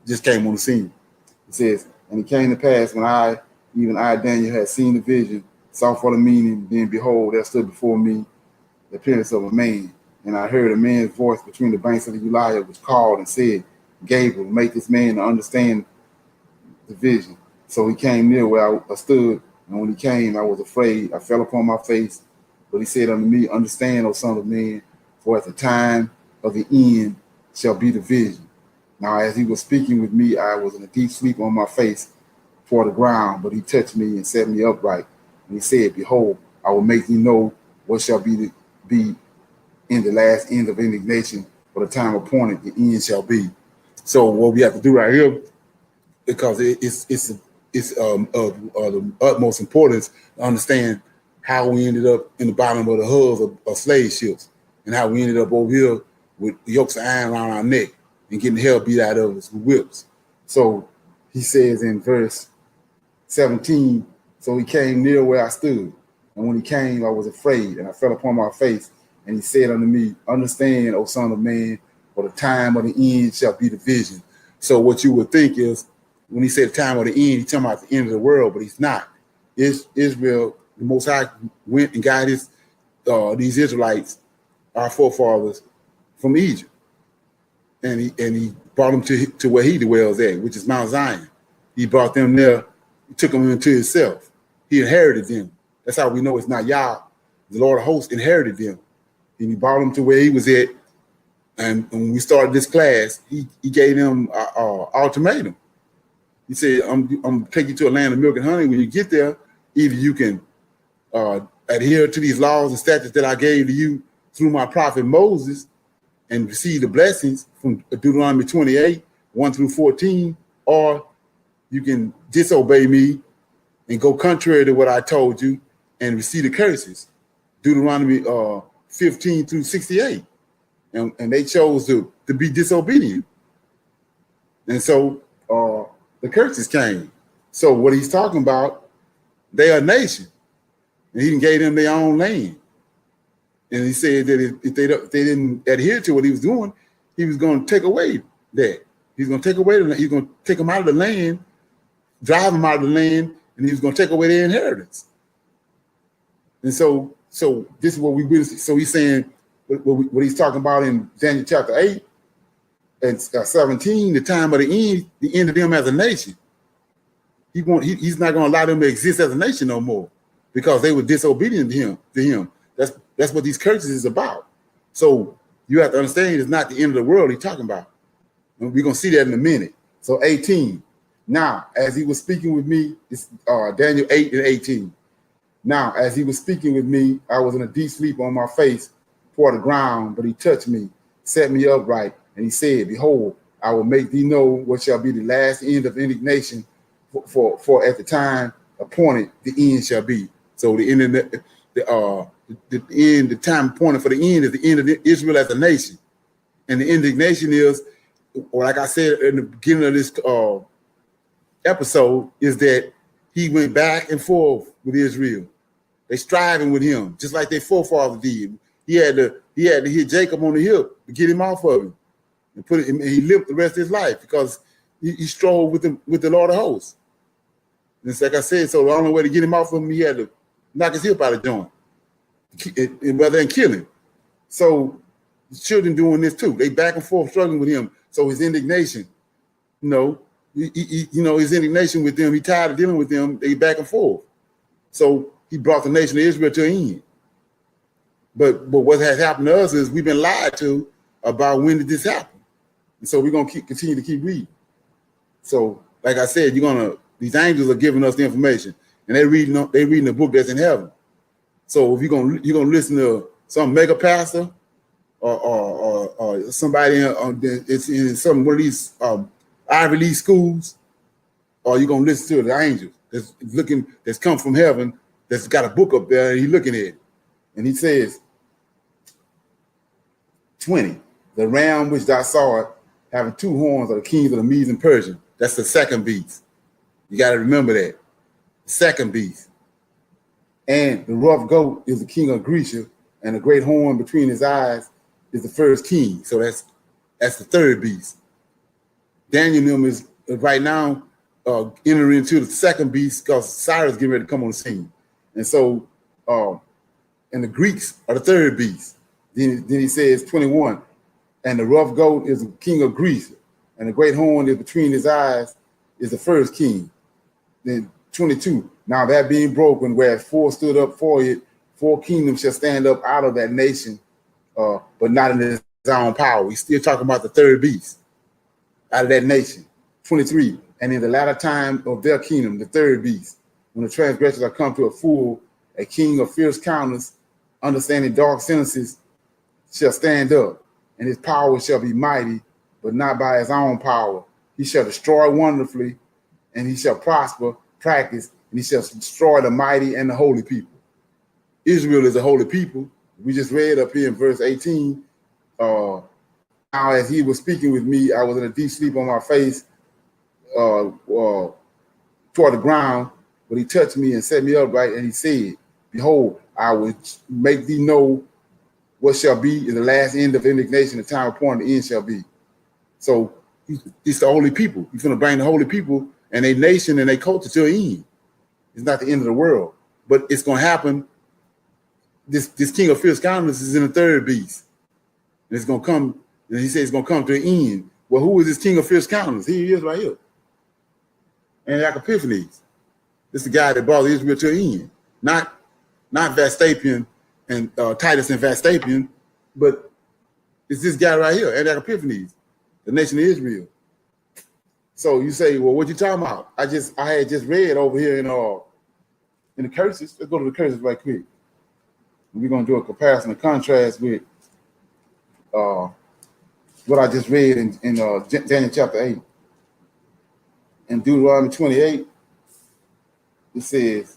just came on the scene. It says, and it came to pass when even I, Daniel, had seen the vision, saw for the meaning, then behold, there stood before me the appearance of a man. And I heard a man's voice between the banks of the Uriah, which called and said, Gabriel, make this man to understand the vision. So he came near where I stood, and when he came, I was afraid. I fell upon my face. But he said unto me, understand, O son of man, for at the time of the end shall be the vision. Now, as he was speaking with me, I was in a deep sleep on my face toward the ground, but he touched me and set me upright. And he said, behold, I will make thee know what shall be in the last end of indignation, for the time appointed, the end shall be. So what we have to do right here, because it's of the utmost importance to understand how we ended up in the bottom of the hulls of slave ships, and how we ended up over here with yokes of iron around our neck and getting the hell beat out of us with whips. So he says in verse 17, so he came near where I stood, and when he came, I was afraid, and I fell upon my face, and he said unto me, understand, O son of man, for the time of the end shall be the vision. So what you would think is, when he said the time of the end, he's talking about the end of the world, but he's not. Israel, the Most High went and got these Israelites, our forefathers, from Egypt. And he brought them to where he dwells at, which is Mount Zion. He brought them there, he took them into himself. He inherited them. That's how we know it's not Yah. The Lord of hosts inherited them. And he brought them to where he was at. And when we started this class, he gave them an ultimatum. He said, I'm going to take you to a land of milk and honey. When you get there, either you can adhere to these laws and statutes that I gave to you through my prophet Moses and receive the blessings from Deuteronomy 28, 1 through 14, or you can disobey me and go contrary to what I told you and receive the curses. Deuteronomy 15 through 68. And they chose to be disobedient. And so the curses came. So what he's talking about, they are a nation. And he gave them their own land. And he said that if they didn't adhere to what he was doing, he was going to take away that. He's going to take away he's going to take them out of the land, drive them out of the land, and he's going to take away their inheritance. And so this is what we witness. So he's saying what he's talking about in Daniel chapter 8 and 17, the time of the end of them as a nation. He's not going to allow them to exist as a nation no more because they were disobedient to him. That's what these curses is about. So you have to understand it's not the end of the world he's talking about. And we're going to see that in a minute. So 18. Now, as he was speaking with me, it's Daniel 8 and 18. Now, as he was speaking with me, I was in a deep sleep on my face toward the ground, but he touched me, set me upright, and he said, behold, I will make thee know what shall be the last end of indignation, for at the time appointed, the end shall be. So the end of the time appointed for the end is the end of Israel as a nation. And the indignation is, or like I said in the beginning of this episode, is that he went back and forth with Israel. They striving with him, just like their forefathers did. He had to hit Jacob on the hip to get him off of him, and he lived the rest of his life because he strove with the Lord of hosts. And it's like I said, so the only way to get him off of him, he had to knock his hip out of joint, and rather than kill him. So the children doing this too. They back and forth struggling with him. So his indignation, his indignation with them, he tired of dealing with them. They back and forth. So he brought the nation of Israel to an end. But what has happened to us is we've been lied to about when did this happen. And so we're gonna continue to keep reading. So, like I said, these angels are giving us the information, and they're reading the book that's in heaven. So if you're gonna listen to some mega pastor or somebody it's in one of these Ivy League schools, or you're gonna listen to the angels that's come from heaven, that's got a book up there, and he's looking at it. And he says, 20, the ram which thou saw having two horns are the kings of the Medes and Persians. That's the second beast. You got to remember that. The second beast. And the rough goat is the king of Grecia, and the great horn between his eyes is the first king. So that's the third beast. Daniel is right now, enter into the second beast because Cyrus getting ready to come on the scene. And so, and the Greeks are the third beast. Then he says 21, and the rough goat is the king of Greece, and the great horn is between his eyes is the first king. Then 22, now that being broken, whereas 4 stood up for it, 4 kingdoms shall stand up out of that nation, but not in his own power. He's still talking about the third beast out of that nation. 23, and in the latter time of their kingdom, the third beast, when the transgressors are come to a full, a king of fierce countenance, understanding dark sentences, shall stand up, and his power shall be mighty, but not by his own power. He shall destroy wonderfully, and he shall prosper, practice, and he shall destroy the mighty and the holy people. Israel is a holy people. We just read up here in verse 18. Now, as he was speaking with me, I was in a deep sleep on my face toward the ground, but he touched me and set me upright, and he said, behold, I will make thee know what shall be in the last end of indignation, the time appointed, the end shall be. So it's the holy people. He's going to bring the holy people and a nation and a culture to an end. It's not the end of the world, but it's going to happen. This king of fierce countenance is in the third beast. And it's going to come, and he says it's going to come to an end. Well, who is this king of fierce countenance? Here he is right here. Antioch Epiphanes. This is the guy that brought Israel to an end. Not Vespasian and Titus and Vespasian, but it's this guy right here, Antioch Epiphanes, the nation of Israel. So you say, well, what you talking about? I had just read over here in the curses. Let's go to the curses right quick. We're going to do a comparison and contrast with what I just read in Daniel chapter 8. In Deuteronomy 28, it says,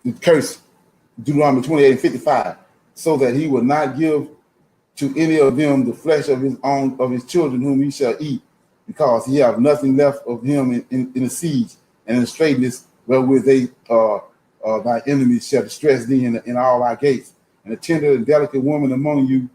the curse, Deuteronomy 28 and 55, so that he will not give to any of them the flesh of his own, of his children whom he shall eat, because he have nothing left of him in the siege and in the straitness wherewith thy enemies shall distress thee in all thy gates. And a tender and delicate woman among you,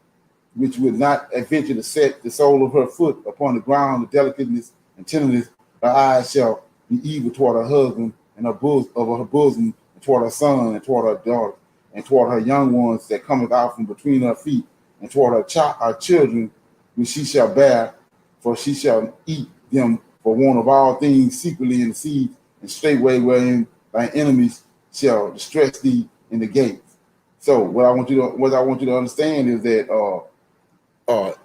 which would not adventure to set the sole of her foot upon the ground, the delicateness and tenderness, her eyes shall be evil toward her husband, and her bosom, and toward her son, and toward her daughter, and toward her young ones that cometh out from between her feet, and toward her children, which she shall bear, for she shall eat them for want of all things secretly in the siege, and straightway wherein thy enemies shall distress thee in the gates. So what I want you to understand is that the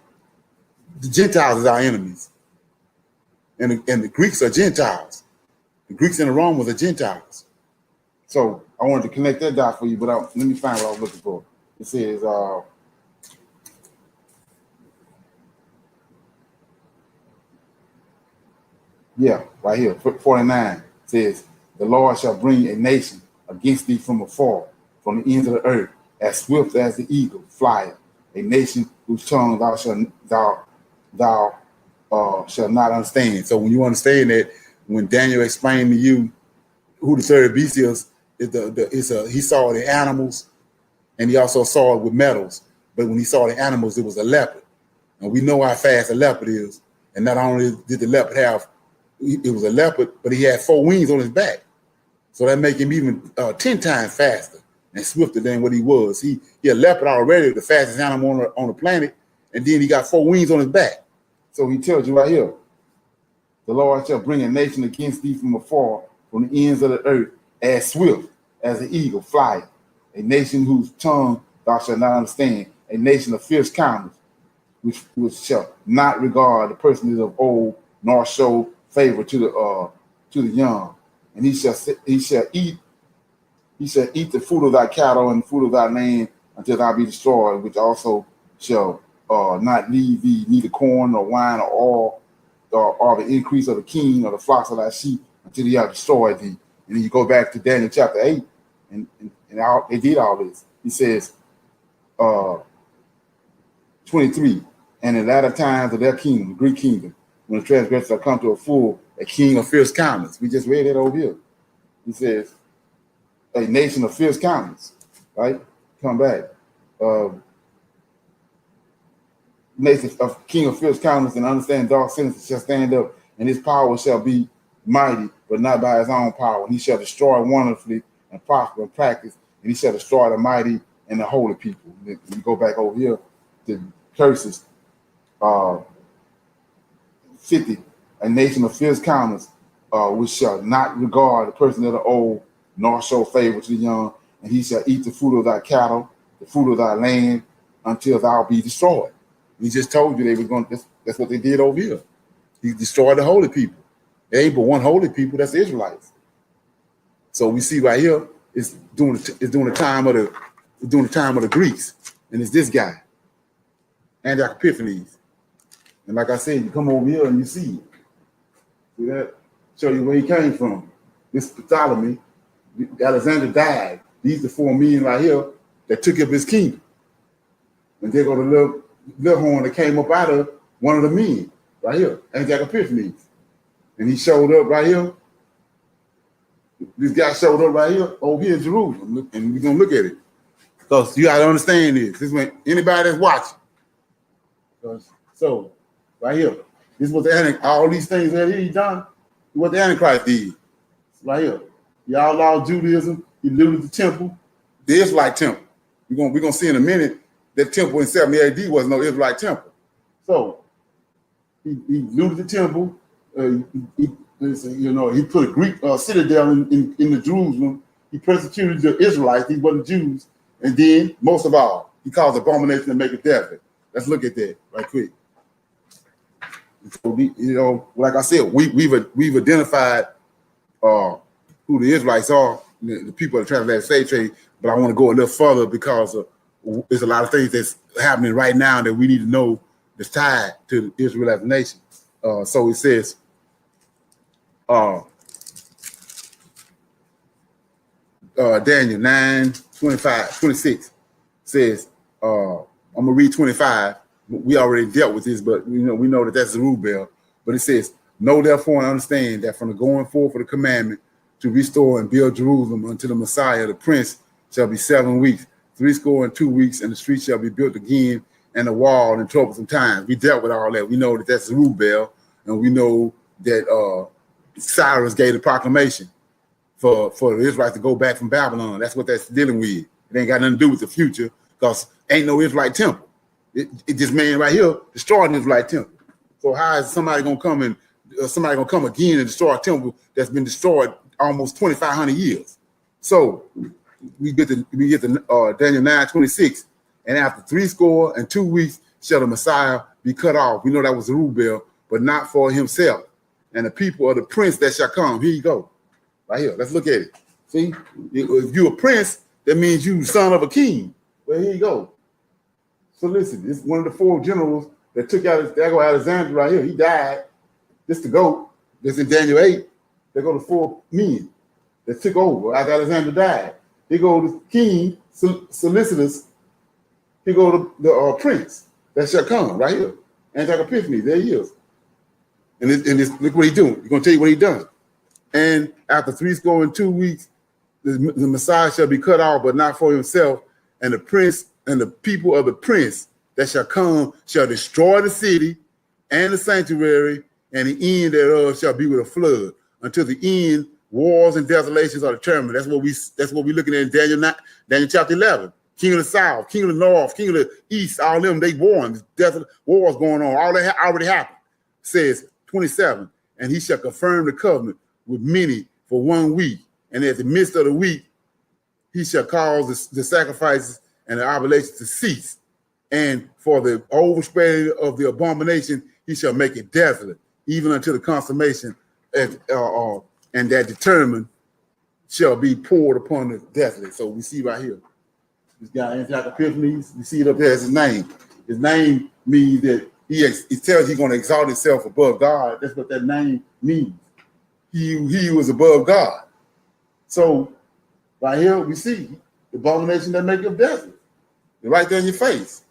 Gentiles is our enemies, and the Greeks are Gentiles. The Greeks and the Romans are Gentiles. So I wanted to connect that dot for you, but let me find what I was looking for. It says, right here, 49 says, the Lord shall bring a nation against thee from afar, from the ends of the earth, as swift as the eagle flieth, a nation whose tongue thou shalt not understand. So when you understand that, when Daniel explained to you who the third beast is, he saw the animals, and he also saw it with metals. But when he saw the animals, it was a leopard, and we know how fast a leopard is. And not only did the leopard it was a leopard, but he had 4 wings on his back, so that make him even 10 times faster and swifter than what he was. He a leopard already, the fastest animal on the planet, and then he got 4 wings on his back. So he tells you right here, the Lord shall bring a nation against thee from afar, from the ends of the earth, as swift as the eagle flieth, a nation whose tongue thou shalt not understand, a nation of fierce countenance, which shall not regard the persons of old, nor show favor to the young. And he shall eat the fruit of thy cattle and the fruit of thy land until thou be destroyed, which also shall not leave thee neither corn nor wine or oil, or the increase of the king or the flocks of thy sheep until he have destroyed thee. And then you go back to Daniel chapter 8, and they did all this. He says, 23, and in latter times of their kingdom, the Greek kingdom, when the transgressors are come to a full, a king of fierce countenance. We just read it over here. He says, a nation of fierce countenance, right? Come back. nation of king of fierce countenance and understand dark sentences shall stand up, and his power shall be mighty, but not by his own power. And he shall destroy wonderfully and prosper in practice, and he shall destroy the mighty and the holy people. We go back over here to curses. 50, a nation of fierce countenance, which shall not regard the person of the old, nor show favor to the young, and he shall eat the fruit of thy cattle, the fruit of thy land, until thou be destroyed. He just told you they were going. That's what they did over here. He destroyed the holy people. There ain't but one holy people. That's the Israelites. So we see right here it's during the time of the Greeks, and it's this guy, Antioch Epiphanes. And like I said, you come over here and you see it. See that? Show you where he came from. This Ptolemy, Alexander died. These the 4 men right here that took up his kingdom. And there go the little horn that came up out of one of the men right here, Antioch Epiphanes. And he showed up right here. This guy showed up right here over here in Jerusalem. And we're going to look at it. Because you got to understand this. This is when anybody that's watching. So, right here, this is what all these things that he done, what the Antichrist did. Right here. He outlawed Judaism. He looted the temple, the Israelite temple. We're gonna see in a minute that temple in 70 AD was no Israelite temple. So he looted the temple. He put a Greek citadel in the Jerusalem. He persecuted the Israelites. These were the Jews. And then, most of all, he caused abomination to make it desolate. Let's look at that right quick. So like I said, we've identified who the Israelites are, the people of the transatlantic slave trade. But I want to go a little further because there's a lot of things that's happening right now that we need to know that's tied to Israel as a nation. So it says, Daniel 9:25-26 says, I'm gonna read 25. We already dealt with this, but we know that that's Zerubbabel. But it says, know therefore and understand that from the going forth of the commandment to restore and build Jerusalem unto the Messiah, the Prince, shall be 7 weeks, 62 weeks, and the street shall be built again, and the wall in troublesome times. We dealt with all that. We know that that's Zerubbabel, and we know that Cyrus gave the proclamation for the Israelites to go back from Babylon. That's what that's dealing with. It ain't got nothing to do with the future, because ain't no Israelite temple. This man right here destroyed the Israelite temple. So how is somebody gonna come again and destroy a temple that's been destroyed almost 2,500 years? So we get to Daniel 9:26, and after 62 weeks shall the Messiah be cut off. We know that was Zerubbabel, but not for himself. And the people of the prince that shall come. Here you go, right here. Let's look at it. See, if you're a prince, that means you son of a king. Well, here you go. So listen, this is one of the 4 generals that took out. There go Alexander right here. He died. This the goat. This in Daniel 8. There go the 4 men that took over after Alexander died. Here go the king, Solicitus. Here go the prince that shall come right here. Antioch Epiphanes. There he is. And look what he's doing. He's going to tell you what he done. And after 62 weeks, the Messiah shall be cut off, but not for himself. And the prince and the people of the prince that shall come shall destroy the city and the sanctuary, and the end thereof shall be with a flood. Until the end, wars and desolations are determined. That's what we're looking at in Daniel 9, Daniel chapter 11. King of the south, king of the north, king of the east, all them, they warring. There's wars going on. All that already happened. It says 27, and he shall confirm the covenant with many for 1 week. And at the midst of the week, he shall cause the sacrifices and the oblations to cease. And for the overspreading of the abomination, he shall make it desolate, even until the consummation, and that determined shall be poured upon the desolate. So we see right here, this guy, Antioch Epiphanes, we see it up there as his name. His name means that he tells he's going to exalt himself above God. That's what that name means. He was above God. So right here we see the abomination that make it desolate. It's right there in your face.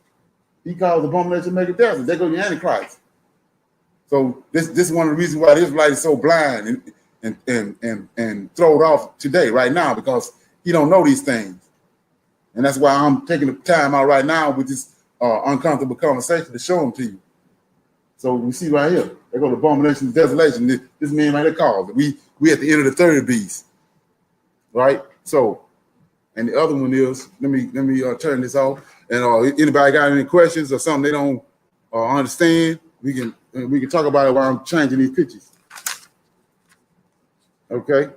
He calls the abomination to make it desolate. There goes the Antichrist. So this is one of the reasons why the Israelite is so blind and thrown off today, right now, because he don't know these things. And that's why I'm taking the time out right now with this uncomfortable conversation to show them to you. So we see right here, they go to abomination and desolation. This man right there called it. We at the end of the third beast, right? So, and the other one is, let me turn this off. And anybody got any questions or something they don't understand, we can talk about it while I'm changing these pictures. Okay.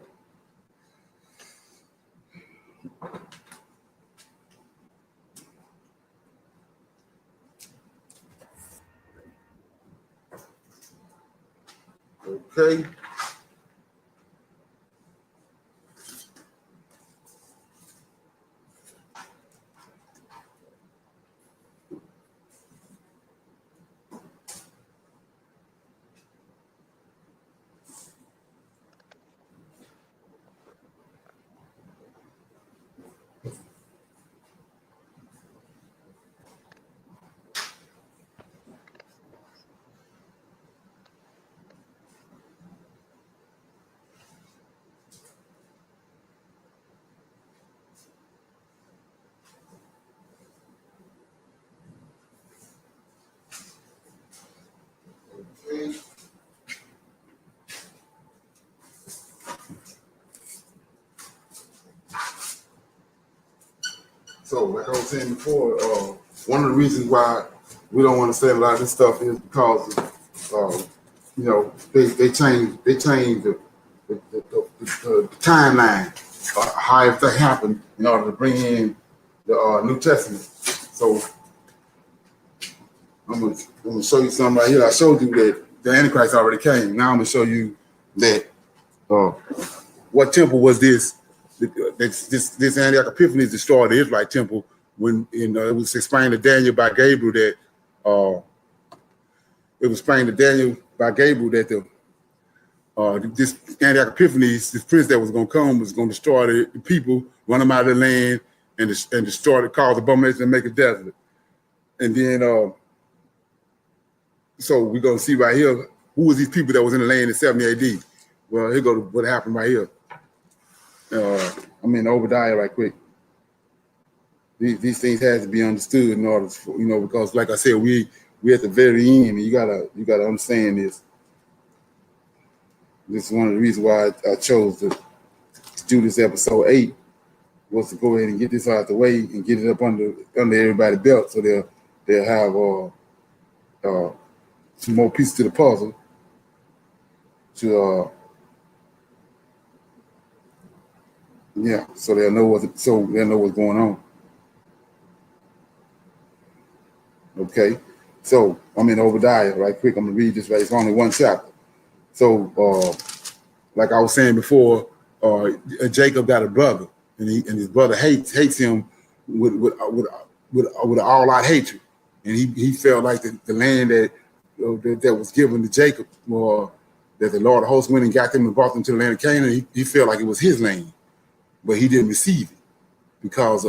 Okay. So, like I was saying before, one of the reasons why we don't want to say a lot of this stuff is because, they changed the timeline, how everything happened in order to bring in the New Testament. So, I'm gonna show you something right here. I showed you that the Antichrist already came. Now I'm gonna show you that what temple was this? This Antioch Epiphanes destroyed the Israelite temple when it was explained to Daniel by Gabriel that this Antioch Epiphanes, this prince that was going to come, was going to destroy the people, run them out of the land, and destroy the cause abomination and make it desolate. And then, so we're going to see right here who was these people that was in the land in 70 AD. Well, here go to what happened right here. I'm in Obadiah right quick. These things have to be understood in order to, because like I said, we at the very end, and you gotta understand this. This is one of the reasons why I chose to do this episode 8, was to go ahead and get this out the way and get it up under everybody's belt, so they'll have some more pieces to the puzzle to so they'll know what's going on. Okay, so I'm in Obadiah right quick. I'm gonna read this right. It's only one chapter. So, like I was saying before, Jacob got a brother, and his brother hates him with all-out hatred, and he felt like the land that was given to Jacob, or that the Lord of hosts went and got them and brought them to the land of Canaan. He felt like it was his land, but he didn't receive it because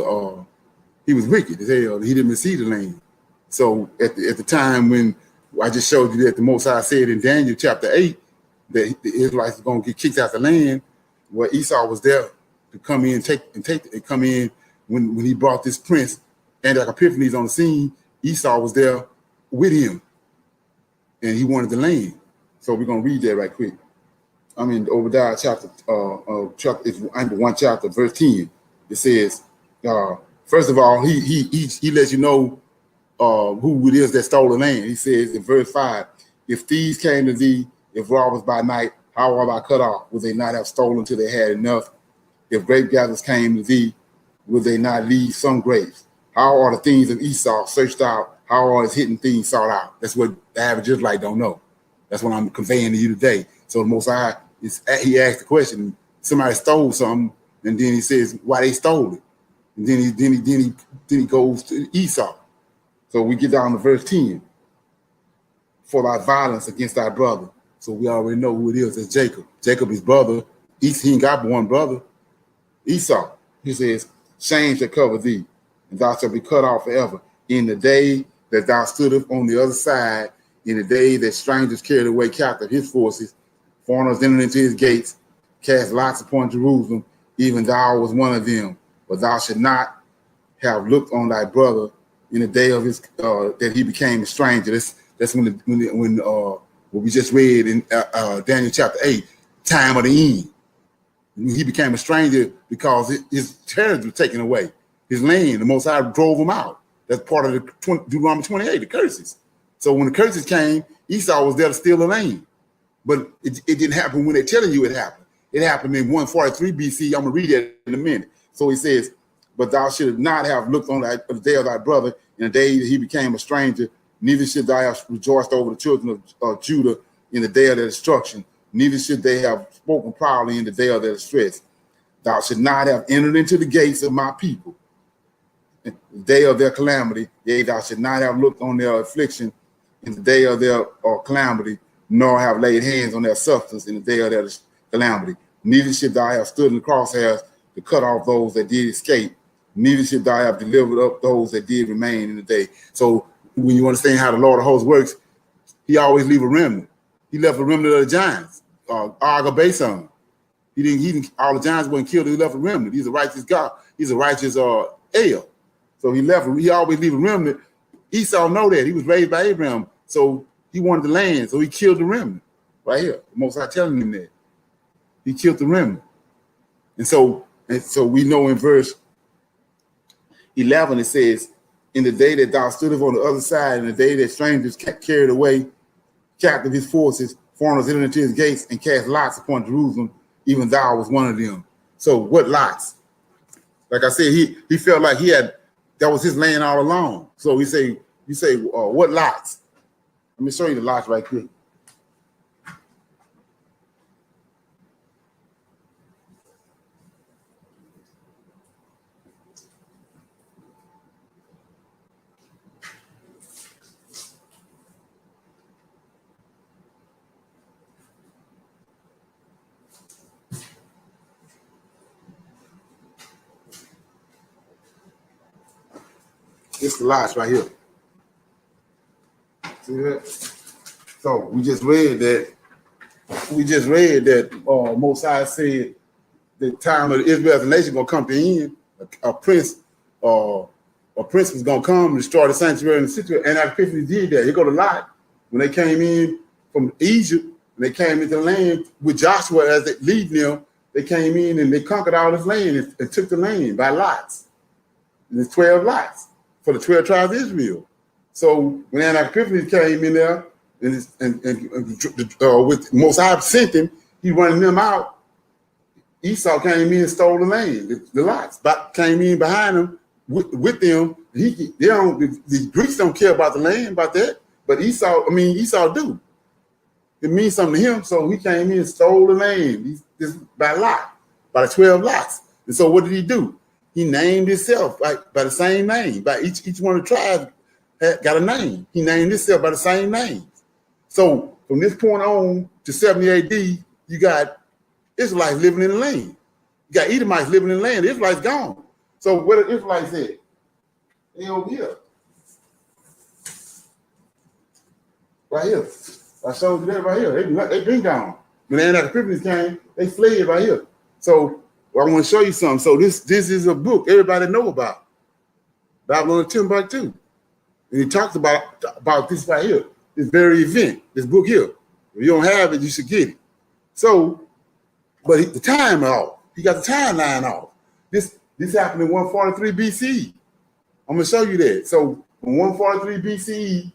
he was wicked as hell. He didn't receive the land. So at the time when I just showed you that the Most High said in Daniel chapter 8 that the Israelites are going to get kicked out the land, well, Esau was there to come in and come in when he brought this prince Antioch Epiphanes on the scene. Esau was there with him, and he wanted the land. So we're going to read that right quick. I'm in Obadiah chapter, it's one chapter, verse 10. It says, first of all, he lets you know who it is that stole the land. He says in verse 5, if thieves came to thee, if robbers by night, how art thou cut off? Would they not have stolen till they had enough? If grape gatherers came to thee, would they not leave some grapes? How are the things of Esau searched out? How are his hidden things sought out? That's what the average Israelite don't know. That's what I'm conveying to you today. So the Most High, he asked the question, somebody stole something, and then he says why they stole it. And then he goes to Esau. So we get down to verse 10. For thy violence against thy brother. So we already know who it is. It's Jacob. Jacob, his brother. He ain't got one brother. Esau. He says, shame shall cover thee, and thou shalt be cut off forever. In the day that thou stoodest on the other side, in the day that strangers carried away captive his forces, foreigners entered into his gates, cast lots upon Jerusalem, even thou was one of them. But thou should not have looked on thy brother in the day of his that he became a stranger. That's when what we just read in Daniel chapter 8, time of the end. When he became a stranger because his territory was taken away. His land, the Most High drove him out. That's part of the Deuteronomy 28, the curses. So when the curses came, Esau was there to steal the land. But it didn't happen when they're telling you it happened. It happened in 143 BC. I'm going to read that in a minute. So he says, but thou should not have looked on the day of thy brother in the day that he became a stranger, neither should thou have rejoiced over the children of Judah in the day of their destruction, neither should they have spoken proudly in the day of their distress. Thou should not have entered into the gates of my people in the day of their calamity. Yea, thou should not have looked on their affliction in the day of their calamity, nor have laid hands on their substance in the day of their calamity. Neither should thou have stood in the crosshairs to cut off those that did escape. Neither should thou have delivered up those that did remain in the day. So when you understand how the Lord of hosts works, he always leave a remnant. He left a remnant of the giants, Og of Bashan. He didn't, all the giants weren't killed, he left a remnant. He's a righteous God. He's a righteous El. So he always leave a remnant. Esau know that. He was raised by Abraham. So he wanted the land. So he killed the remnant. Right here. The Most High telling him that. He killed the remnant. And so we know in verse 11 it says, in the day that thou stoodest on the other side, in the day that strangers carried away captive his forces, foreigners entered into his gates and cast lots upon Jerusalem, even thou was one of them. So what lots? Like I said, he felt like that was his land all along. So you say, what lots? Let me show you the lots right quick. It's the lots right here. See that? So we just read that. Most High said the time of Israel's nation gonna come to end. A prince was gonna come and destroy the sanctuary and the city. And Epiphany did that. He go to Lot when they came in from Egypt and they came into the land with Joshua as they lead them. They came in and they conquered all this land and took the land by lots. And there's 12 lots for the 12 tribes of Israel. So when Epiphany came in there and with Most High sent him, he running them out. Esau came in and stole the land, the lots, but came in behind him with them. The Greeks don't care about the land, about that, but Esau do. It means something to him, so he came in and stole the land by lot, by the 12 lots. And so what did he do? He named himself by the same name. By each one of the tribes got a name. He named himself by the same name. So from this point on to 70 AD, you got Israelites living in the land. You got Edomites living in the land. The Israelites gone. So where the Israelites at? They over here. Right here. I showed you that right here. They been gone. When the Epiphanies came, they fled right here. So I want to show you something. So this is a book everybody know about. Babylon and Timbuktu. And he talks about this right here. This very event, this book here. If you don't have it, you should get it. So, but the time off. He got the timeline off. This happened in 143 BCE. I'm going to show you that. So from 143 BCE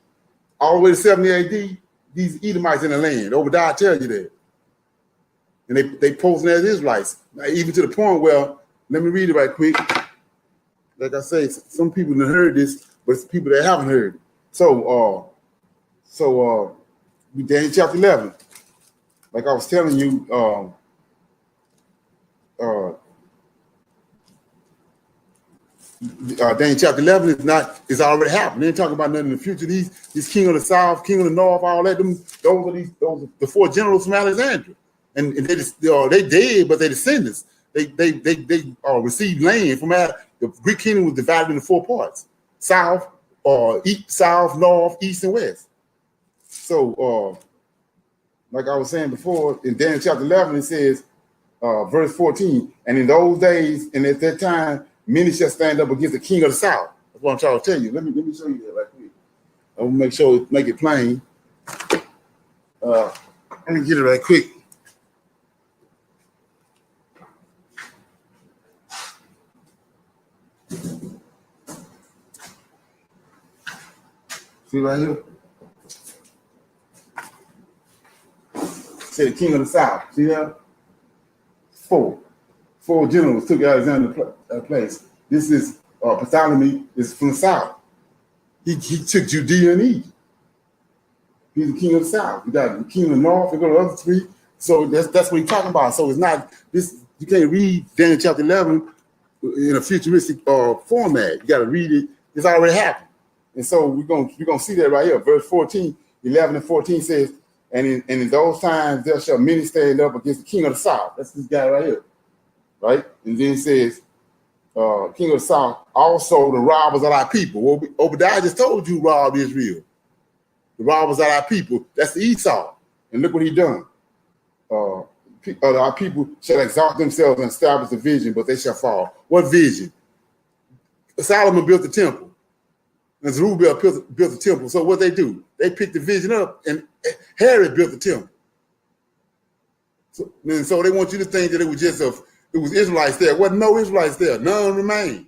all the way to 70 AD, these Edomites in the land. Obadiah tells you that. And they posing as Israelites. Now, even to the point where, let me read it right quick. Like I say, some people have heard this, but it's people that haven't heard it. So Daniel chapter 11. Like I was telling you, Daniel chapter 11 is already happened. They ain't talking about nothing in the future. These king of the south, king of the north, all that. Those are the four generals from Alexandria, and they dead, but they descendants. They received land from the Greek kingdom was divided into four parts: south, south, north, east, and west. So, like I was saying before, in Daniel chapter 11, it says, verse 14, and in those days and at that time, many shall stand up against the king of the south. what I'm trying to tell you. Let me show you that right quick. I'm gonna make it plain. Let me get it right quick. See right here? Say the king of the south. See that? Four generals took Alexander's place. This is Ptolemy is from the south. He took Judea and Egypt. He's the king of the south. You got the king of the north. You go to the other three. So that's what he's talking about. So it's not this. You can't read Daniel chapter 11 in a futuristic format. You got to read it. It's already happened. And so we're gonna see that right here. Verse 14, 11 and 14 says, and in those times there shall many stand up against the king of the south. That's this guy right here, right? And then it says, king of the south, also the robbers of our people. Well, Obadiah just told you robbed Israel. The robbers of our people. That's the Esau. And look what he done. Our people shall exalt themselves and establish a vision, but they shall fall. What vision? Solomon built the temple. And Zerubbabel built the temple. So what they do? They picked the vision up, and Herod built the temple. So they want you to think that it was just it was Israelites there. There wasn't no Israelites there. None remained.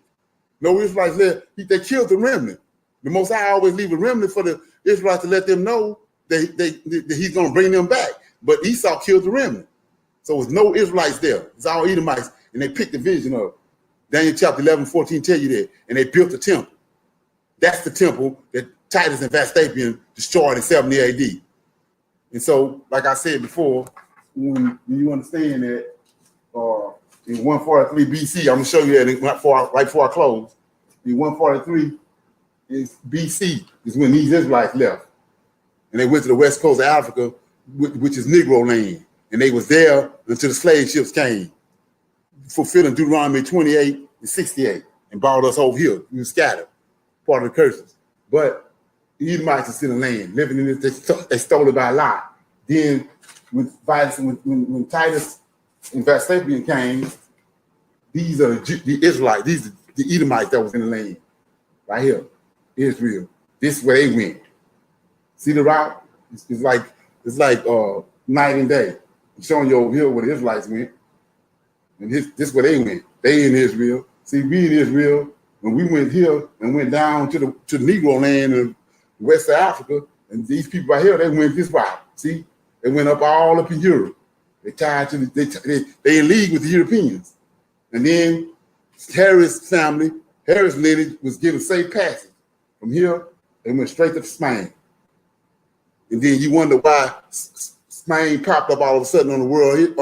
No Israelites there. They killed the remnant. The Most High always leave a remnant for the Israelites to let them know that he's going to bring them back. But Esau killed the remnant. So there's no Israelites there. It's all Edomites. And they picked the vision up. Daniel chapter 11, 14 tell you that. And they built the temple. That's the temple that Titus and Vespasian destroyed in 70 AD. And so, like I said before, when you understand that in 143 BC, I'm going to show you that right before I close. In 143 is BC is when these Israelites left. And they went to the west coast of Africa, which is Negro land. And they was there until the slave ships came, fulfilling Deuteronomy 28 and 68, and brought us over here. We were scattered, part of the curses. But the Edomites are still in the land, living in this, they stole it by a lot. Then when Titus and Vespasian came, these are the Israelites, these are the Edomites that was in the land. Right here, Israel. This is where they went. See the route? It's like night and day. I'm showing you over here where the Israelites went. And this is where they went. They in Israel. See, we in Israel. When we went here and went down to the Negro land in West Africa, and these people right here, they went this route. See, they went all up in Europe. They tied to they in league with the Europeans. And then Herod's family, Herod's lineage was given safe passage. From here, they went straight to Spain. And then you wonder why Spain popped up all of a sudden on the world, in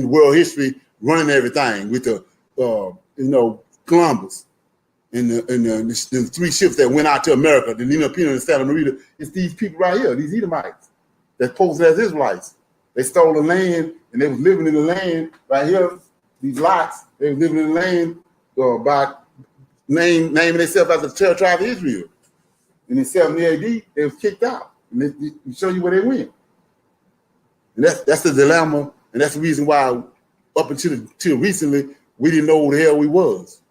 the world history, running everything with the Columbus and the three ships that went out to America, the Nina Pino and Santa Maria. It's these people right here, these Edomites that posed as Israelites. They stole the land and they was living in the land right here. These lots, they were living in the land by naming themselves as the 12 tribe of Israel. And in 70 AD, they was kicked out. And they show you where they went. And that's the dilemma, and that's the reason why up until recently we didn't know who the hell we was,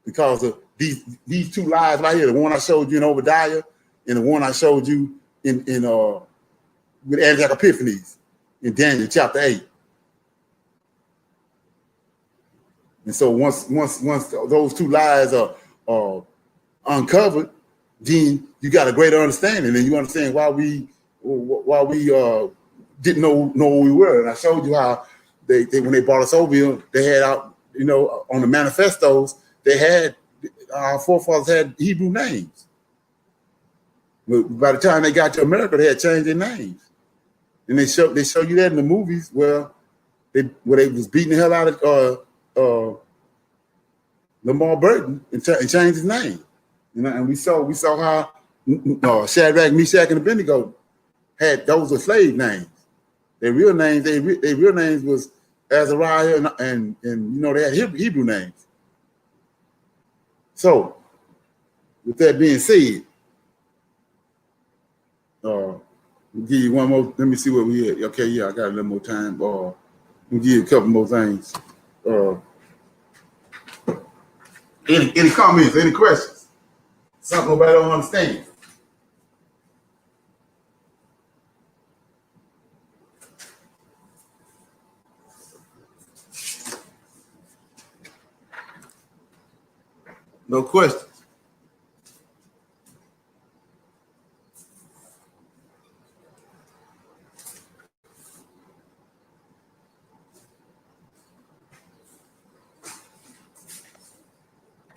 because of these two lies right here. The one I showed you in Obadiah, and the one I showed you in with Antioch Epiphanes in Daniel chapter 8. And so once those two lies are uncovered, then you got a greater understanding, and you understand why we didn't know who we were. And I showed you how they when they brought us over here, they had out, on the manifestos, they had our forefathers had Hebrew names. But by the time they got to America, they had changed their names. And they show you that in the movies where they was beating the hell out of Lamar Burton and changed his name. And we saw how Shadrach, Meshach, and Abednego had those were slave names. Their real names was Azariah and they had Hebrew names. So with that being said, we'll give you one more. Let me see what we had. Okay, yeah, I got a little more time. We'll give you a couple more things. Any comments, any questions? Something nobody don't understand. No questions.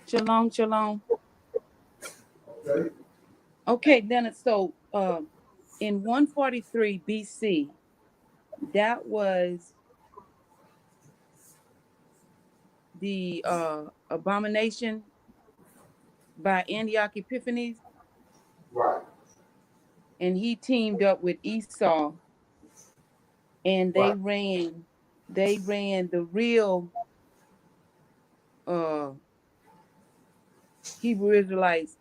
Shalom, shalom. Okay. Okay, then so in 143 BC, that was the abomination by Antioch Epiphanes, Right. and he teamed up with Esau, and Right. they ran the real uh Hebrew Israelites,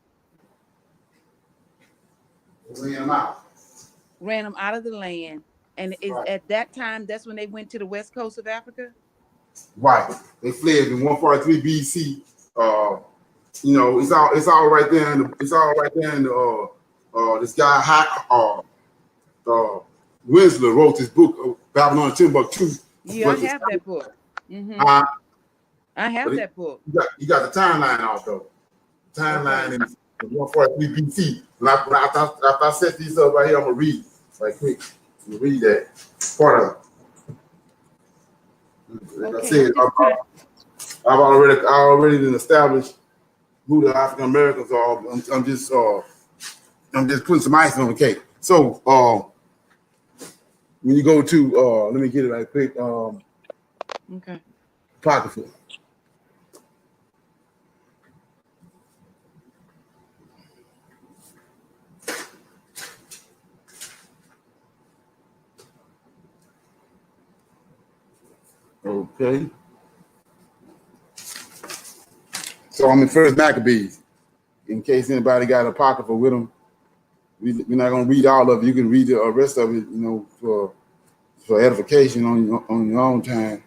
Laying them out. ran them out of the land. And is Right. at that time that's when they went to the west coast of Africa? Right. They fled in 143 BC. You know, it's all right there in the this guy Winslow wrote this book of Babylon and Timbuktu. Yeah, I But have that book. uh, I have but that book. you got the timeline off though. Timeline in 143 BC. And after I set these up right here, I'm gonna read right quick. I'm gonna read that part of it. Like I said, I already done established who the African Americans are. I'm just putting some icing on the cake. So when you go to let me get it right quick. Okay. Apocrypha. Okay. So I'm in First Maccabees. In case anybody got Apocrypha with them, we're not gonna read all of it. You can read the rest of it, you know, for edification on your own time.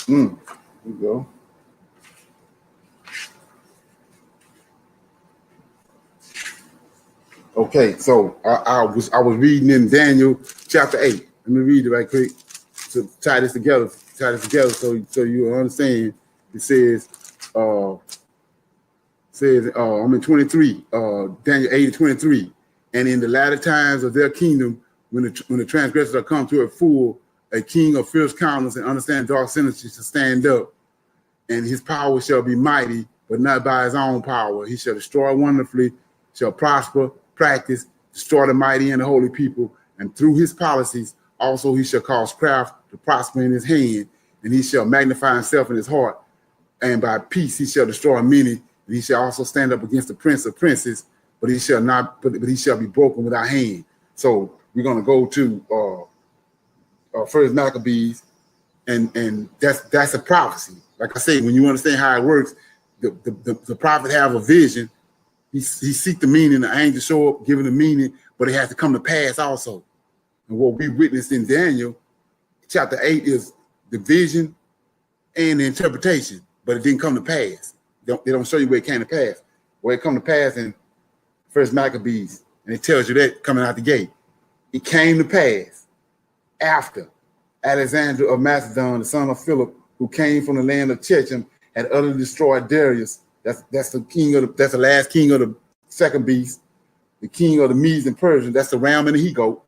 Here we go. Okay, so I was reading in Daniel chapter 8. Let me read it right quick to tie this together. So you understand. It says I'm in 23, Daniel 8 and 23. And in the latter times of their kingdom, when the transgressors are come to a full, a king of fierce countenance and understand dark sentences shall stand up, and his power shall be mighty, but not by his own power. He shall destroy wonderfully, shall prosper, practice, destroy the mighty and the holy people, and through his policies also he shall cause craft to prosper in his hand, and he shall magnify himself in his heart, and by peace he shall destroy many, and he shall also stand up against the prince of princes, but he shall not, but he shall be broken without hand. So we're going to go to First Maccabees, and that's a prophecy. Like I say, when you understand how it works, the prophet have a vision. He seek the meaning. The angel show up, giving the meaning, but it has to come to pass also. And what we witnessed in Daniel chapter 8 is the vision and the interpretation, but it didn't come to pass. They don't show you where it came to pass. Where it come to pass in First Maccabees, and it tells you that coming out the gate. It came to pass after Alexander of Macedon, the son of Philip, who came from the land of Checham, had utterly destroyed Darius. That's the last king of the second beast, the king of the Medes and Persians. That's the ram and the he-goat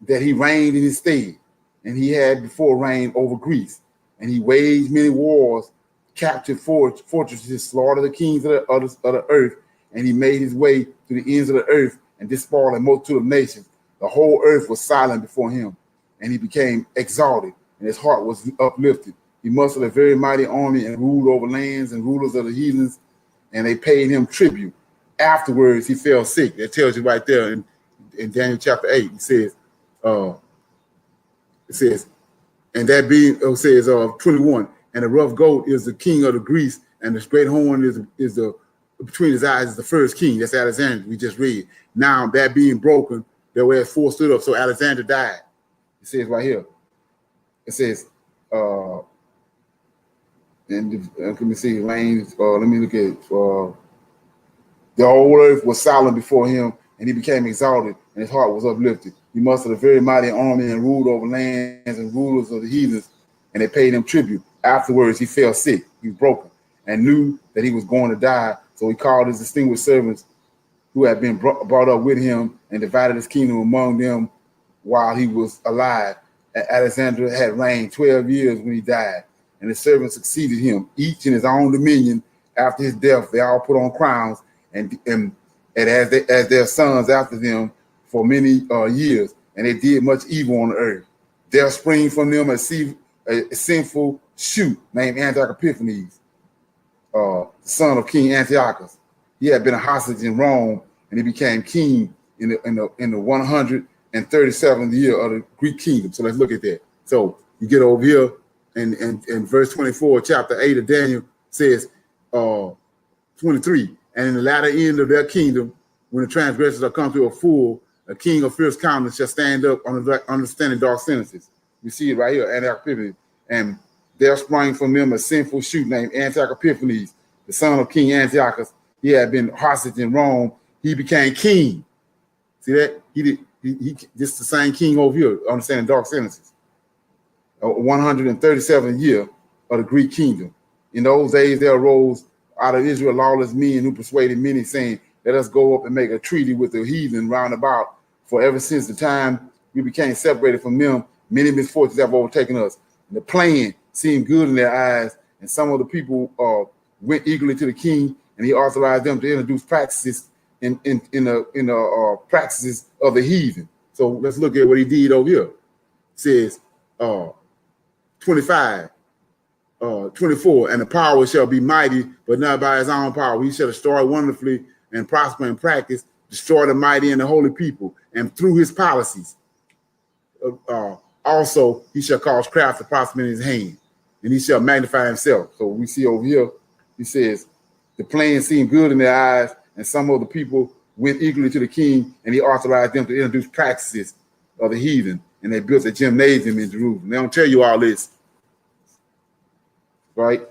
that he reigned in his stead. And he had before reigned over Greece. And he waged many wars, captured fortresses, slaughtered the kings of the earth, and he made his way to the ends of the earth and despoiled a multitude of nations. The whole earth was silent before him, and he became exalted, and his heart was uplifted. He mustered a very mighty army and ruled over lands and rulers of the heathens, and they paid him tribute. Afterwards, he fell sick. That tells you right there in Daniel chapter 8. It says, and that being, it says 21, and the rough goat is the king of the Greece, and the great horn is the between his eyes is the first king. That's Alexander. We just read. Now that being broken, there were 4 stood up. So Alexander died. It says right here. It says, and let me see, lanes. Let me look at. The whole earth was silent before him, and he became exalted, and his heart was uplifted. He mustered a very mighty army and ruled over lands and rulers of the heathens, and they paid him tribute. Afterwards, he fell sick. He was broken and knew that he was going to die. So he called his distinguished servants who had been brought up with him and divided his kingdom among them while he was alive. And Alexander had reigned 12 years when he died, and his servants succeeded him, each in his own dominion. After his death, they all put on crowns and as their sons after them for many years, and they did much evil on the earth. There sprang from them a sinful shoot named Antiochus Epiphanes, the son of King Antiochus. He had been a hostage in Rome, and he became king in the 137th year of the Greek kingdom. So let's look at that. So you get over here, and verse 24, chapter 8 of Daniel says, 23. And in the latter end of their kingdom, when the transgressors are come to a full, a king of fierce countenance shall stand up understanding dark sentences. We see it right here, Antiochus Epiphanes. And there sprang from them a sinful shoot named Antiochus Epiphanes, the son of King Antiochus. He had been hostage in Rome. He became king. See that? He this is the same king over here, understanding dark sentences. 137th year of the Greek kingdom. In those days, there arose out of Israel lawless men who persuaded many, saying, let us go up and make a treaty with the heathen round about. For ever since the time we became separated from them, many misfortunes have overtaken us. And the plan seemed good in their eyes, and some of the people went eagerly to the king, and he authorized them to introduce practices in the practices of the heathen. So let's look at what he did over here. It says 25. 24, and the power shall be mighty, but not by his own power. He shall destroy wonderfully and prosper in practice, destroy the mighty and the holy people, and through his policies. Also, he shall cause craft to prosper in his hand, and he shall magnify himself. So we see over here, he says, the plan seemed good in their eyes, and some of the people went eagerly to the king, and he authorized them to introduce practices of the heathen, and they built a gymnasium in Jerusalem. They don't tell you all this. Right,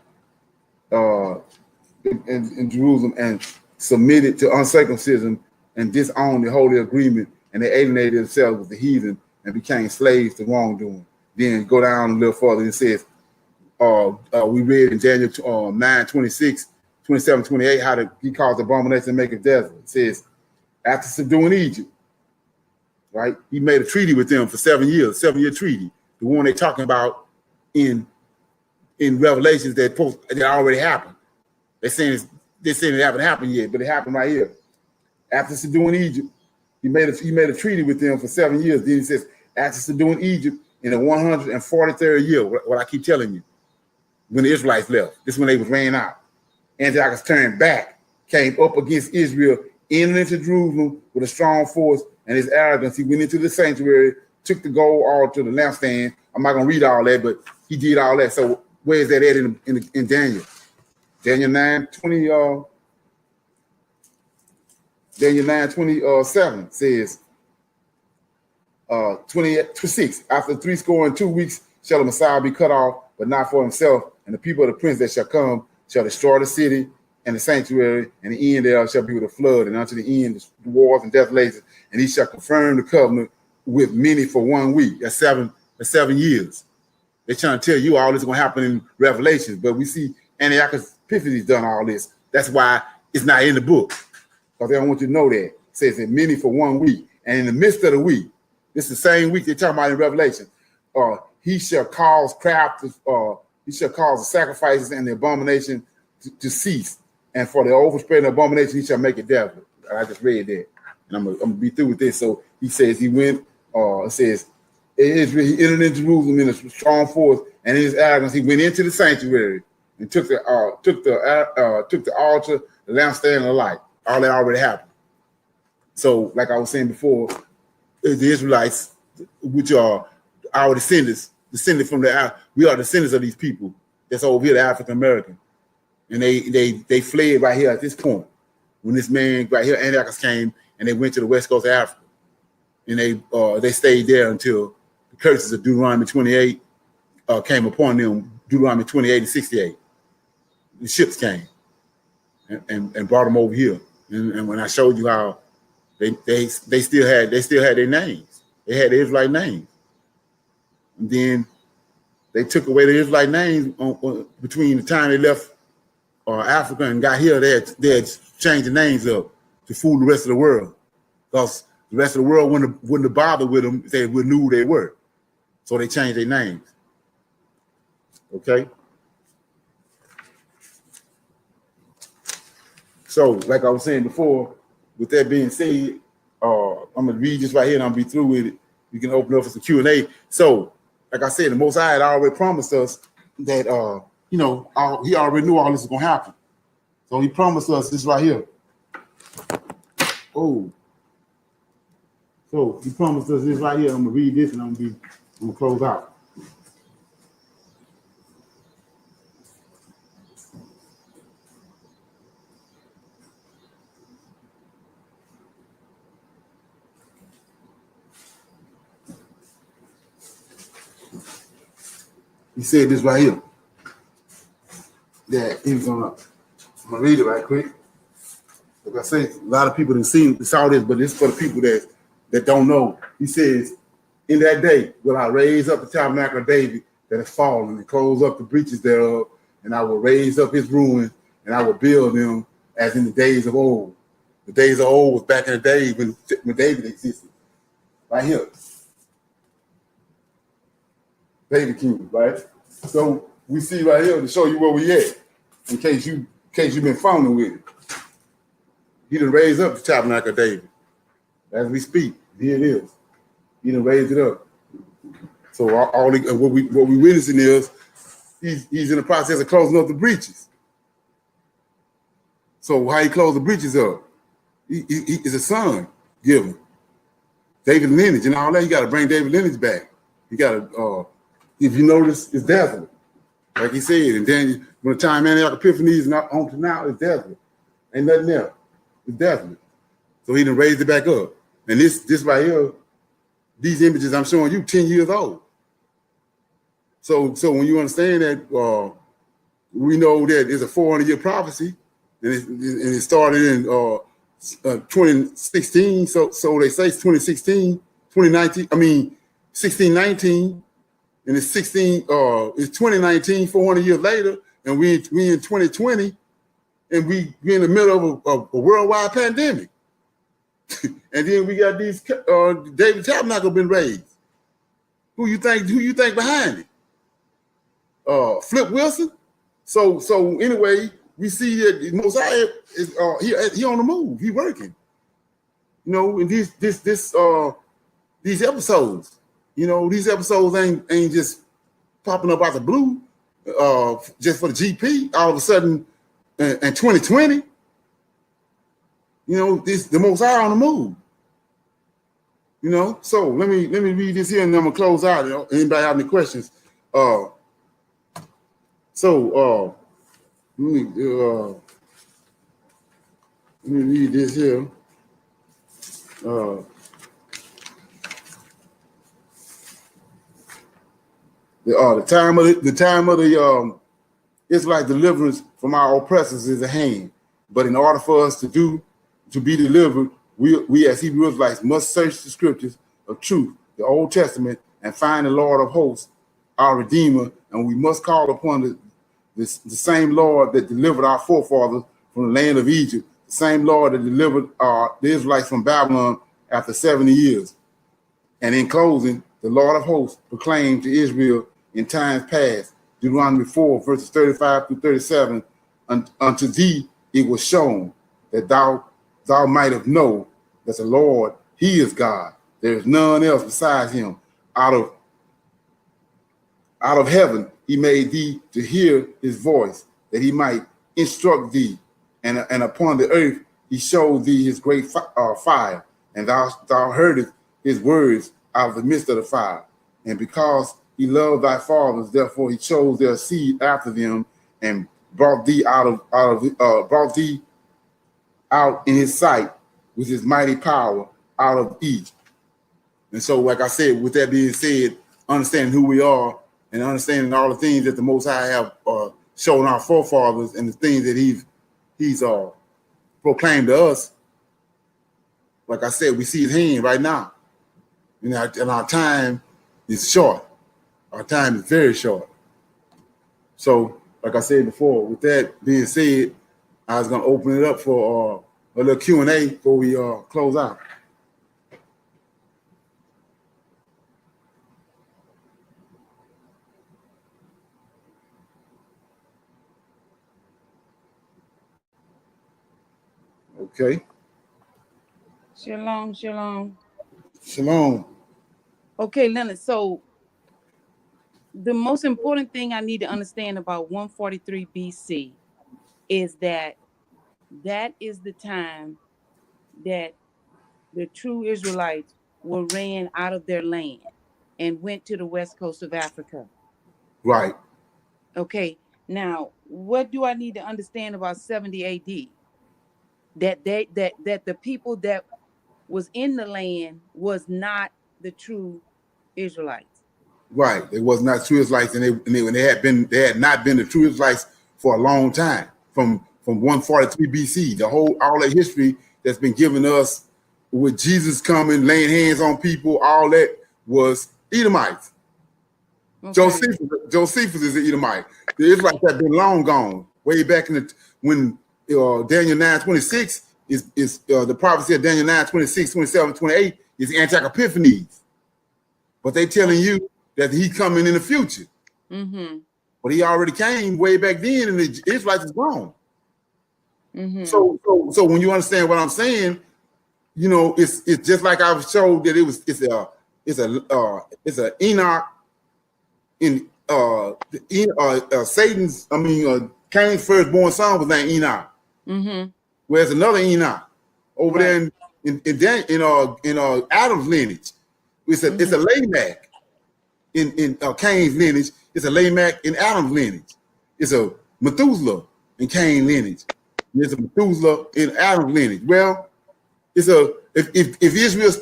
in Jerusalem, and submitted to uncircumcision and disowned the holy agreement, and they alienated themselves with the heathen and became slaves to wrongdoing. Then go down a little further, and it says, we read in Daniel 9, 26, 27, 28, how he caused abomination to make it desolate. It says, after subduing Egypt, right, he made a treaty with them for 7 years, 7-year treaty, the one they're talking about in Revelations that already happened. They're saying it haven't happened yet, but it happened right here. After subduing Egypt, he made a treaty with them for 7 years. Then he says, after subduing Egypt in the 143rd year, what I keep telling you, when the Israelites left, this is when they was ran out. Antiochus turned back, came up against Israel, entered into Jerusalem with a strong force, and his arrogance, he went into the sanctuary, took the gold altar, the lampstand. I'm not going to read all that, but he did all that. So where is that at in Daniel? Daniel 9:20. Daniel 9:27 says, 26. After 62 weeks shall the Messiah be cut off, but not for himself, and the people of the prince that shall come shall destroy the city and the sanctuary, and the end thereof shall be with a flood, and unto the end the wars and desolations, and he shall confirm the covenant with many for 1 week. That's 7 years. They're trying to tell you all this is going to happen in Revelations, but we see Antiochus Epiphanes done all this. That's why it's not in the book, because they don't want you to know that. It says that many for 1 week, and in the midst of the week, this is the same week they're talking about in Revelation. He shall cause craft, he shall cause the sacrifices and the abomination to cease, and for the overspreading abomination he shall make it desolate. I just read that, and I'm gonna be through with this. So he says he went. It says. He entered into Jerusalem in a strong force, and in his arrogance, he went into the sanctuary and took the altar, the lampstand, and the light. All that already happened. So, like I was saying before, the Israelites, which are our descendants, descended from we are descendants of these people that's over here, the African American. And they fled right here at this point when this man right here, Antiochus, came and they went to the west coast of Africa. And they stayed there until the curses of Deuteronomy 28 came upon them, Deuteronomy 28 and 68. The ships came and brought them over here. And when I showed you how they still had their names. They had the Israelite names. And then they took away the Israelite names between the time they left Africa and got here. They had changed the names up to fool the rest of the world, because the rest of the world wouldn't have bothered with them if they knew who they were. So they changed their names. Okay. So, like I was saying before, with that being said, I'm gonna read this right here and I'll be through with it. You can open up for some Q&A. So, like I said, the Most High had already promised us that he already knew all this was gonna happen. So he promised us this right here. Oh. So he promised us this right here. I'm gonna read this and I'm gonna close out. He said this right here. That he was I'm gonna read it right quick. Like I say, a lot of people saw this, but it's for the people that don't know. He says, in that day will I raise up the tabernacle of David that has fallen and close up the breaches thereof, and I will raise up his ruins, and I will build them as in the days of old. The days of old was back in the day when David existed. Right here. David King, right? So we see right here to show you where we at, in case you've been following with it. He done raised up the tabernacle of David. As we speak, here it is. He done raised it up. So what we witnessing is he's in the process of closing up the breaches. So how he closed the breaches up? He is a son given. David lineage and all that. You got to bring David lineage back. You got to, if you notice, it's desolate, like he said. And then when the time Antioch Epiphanes is not on to now, it's desolate. Ain't nothing there. It's desolate. So he done raised it back up. And this right here, these images I'm showing you, 10 years old. So when you understand that, we know that it's a 400-year prophecy, and it started in 2016. So they say it's 2016, 2019. I mean 1619, and it's 2019, 400 years later, and we in 2020, and we in the middle of a worldwide pandemic. And then we got these David Tabernacle been raised. Who you think behind it? Flip Wilson. So anyway, we see that Mosiah is he on the move. He working. You know, and these episodes, you know, these episodes ain't just popping up out the blue, just for the GP. All of a sudden, in 2020, you know, the Mosiah on the move. You know, so let me read this here and then I'm gonna close out. You know, anybody have any questions? Let me read this here. The time of the Israelite deliverance from our oppressors is at hand. But in order for us to be delivered, we as Hebrew Israelites must search the scriptures of truth, the Old Testament, and find the Lord of hosts, our Redeemer, and we must call upon the same Lord that delivered our forefathers from the land of Egypt, the same Lord that delivered the Israelites from Babylon after 70 years. And in closing, the Lord of hosts proclaimed to Israel in times past, Deuteronomy 4, verses 35 through 37, unto thee it was shown that thou might have known that the Lord, he is God. There is none else besides him. Out of heaven, he made thee to hear his voice, that he might instruct thee. And upon the earth, he showed thee his great fire, and thou heardest his words out of the midst of the fire. And because He loved thy fathers, therefore he chose their seed after them, and brought thee brought thee out in his sight with his mighty power out of Egypt. And so, like I said, with that being said, understanding who we are and understanding all the things that the Most High have shown our forefathers and the things that he's proclaimed to us. Like I said, we see his hand right now, and our time is short. Our time is very short. So, like I said before, with that being said, I was going to open it up for a little Q&A before we close out. Okay. Shalom, shalom. Shalom. Okay, Leonard. So the most important thing I need to understand about 143 BC is that is the time that the true Israelites were ran out of their land and went to the west coast of Africa. Right. Okay. Now, what do I need to understand about 70 AD? That the people that was in the land was not the true Israelites. Right. It was not true Israelites, and they had not been the true Israelites for a long time. From 143 BC, all that history that's been given us with Jesus coming, laying hands on people, all that was Edomites. Okay. Josephus is an Edomite. The Israelites have been long gone, way back in when Daniel 9:26 is the prophecy of Daniel 9:26, 27, 28 is Antioch Epiphanes. But they telling you that he's coming in the future. Mm-hmm. But he already came way back then, and the Israelites is gone. Mm-hmm. So when you understand what I'm saying, you know, it's just like I showed that it's a Enoch in Satan's. Cain's firstborn son was named Enoch. Mm-hmm. Whereas another Enoch over there in Adam's lineage, it's a Lamech in Cain's lineage. It's a Lamech in Adam's lineage. It's a Methuselah in Cain's lineage. There's a Methuselah in Adam's lineage. Well, it's if Israel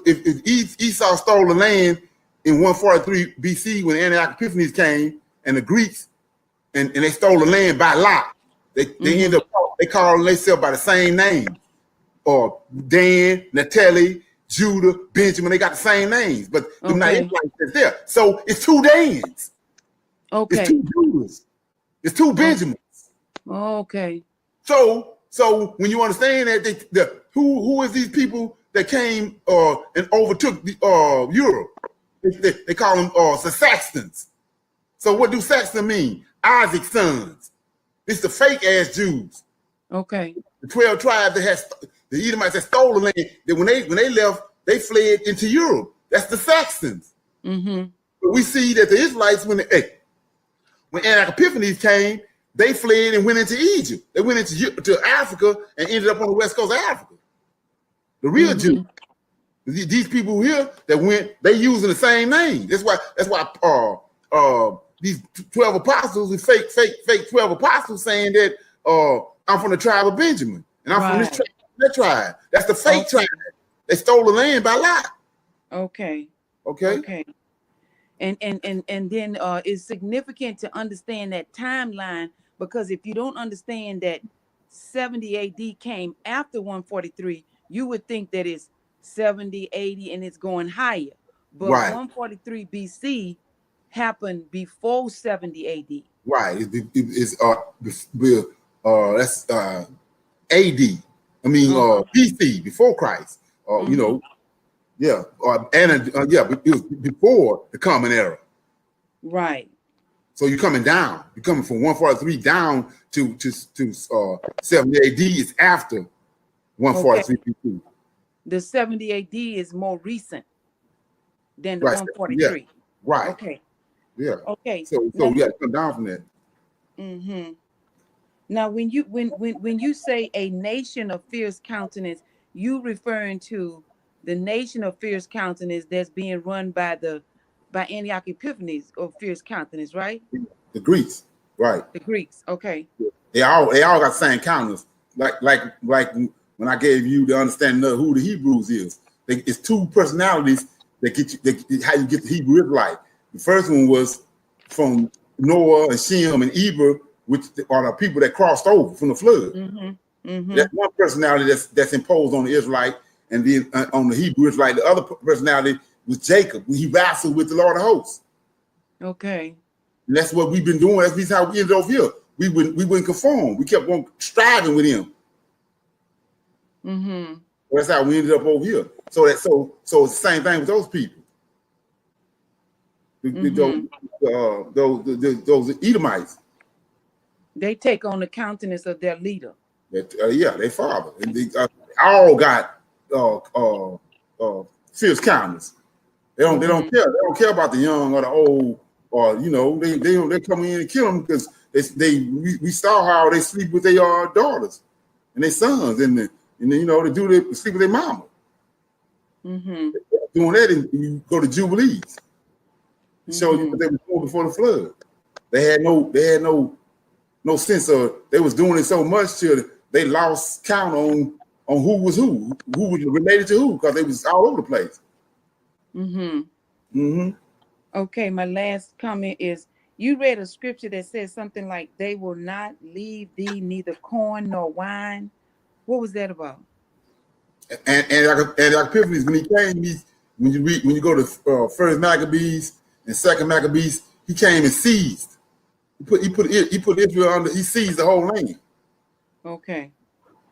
if Esau stole the land in 143 BC when Antioch Epiphanes came and the Greeks and they stole the land by lot, they end up they call themselves by the same name, or Dan, Naphtali, Judah, Benjamin. They got the same names, but they're not Israelites that's there. So it's two Dans. Okay. It's two Judahs. It's two Benjamins. Okay. So when you understand that who is these people that came and overtook Europe? They call them the Saxons. So what do Saxon mean? Isaac's sons. It's the fake ass Jews. Okay. The 12 tribes that had the Edomites that stole the land. That when they left, they fled into Europe. That's the Saxons. Mm-hmm. But we see that the Israelites when Antioch Epiphanes came, they fled and went into Egypt. They went to Africa and ended up on the west coast of Africa. The real Jews. These people here that went, they using the same name. That's why these 12 apostles, the fake 12 apostles saying that I'm from the tribe of Benjamin and I'm from this tribe, that tribe. That's the fake tribe. They stole the land by lot. Okay. And then it's significant to understand that timeline, because if you don't understand that 70 AD came after 143, you would think that it's 70, 80, and it's going higher. But 143 BC happened before 70 AD. Right. That's AD. BC, before Christ. You know, it was before the common era. Right. So you're coming down. You're coming from 143 down to 70 AD is after 143 BC. The 70 AD is more recent than the 143. Yeah. Right. Okay. Yeah. Okay. So you got to come down from that. Mm-hmm. Now, when you say a nation of fierce countenance, you referring to the nation of fierce countenance that's being run by the by Antioch Epiphanes or fierce countenance, right? The Greeks, right? The Greeks. Okay. They all got the same countenance. Like when I gave you the understanding of who the Hebrews is. It's two personalities that get you how you get the Hebrew Israelite. The first one was from Noah and Shem and Eber, which are the people that crossed over from the flood. That's one personality that's imposed on the Israelite, and then on the Hebrew Israelite, the other personality was Jacob, when he wrestled with the Lord of hosts. Okay. And that's what we've been doing. That's how we ended over here. We wouldn't conform. We kept on striving with him. That's how we ended up over here. So it's the same thing with those people. Those Edomites. They take on the countenance of their leader. Yeah, their father. And they all got fierce countenance. They don't care. They don't care about the young or the old, or they come in and kill them because we saw how they sleep with their daughters and their sons, and they sleep with their mama. Doing that, and you go to Jubilees. It shows you what they were doing before the flood. They had no sense of, they was doing it so much till they lost count on who was related to who, because they was all over the place. Okay, my last comment is, you read a scripture that says something like, they will not leave thee neither corn nor wine. What was that about? And Epiphanies, when he came, when you go to First Maccabees and Second Maccabees, he came and seized. He put Israel under. He seized the whole land. Okay.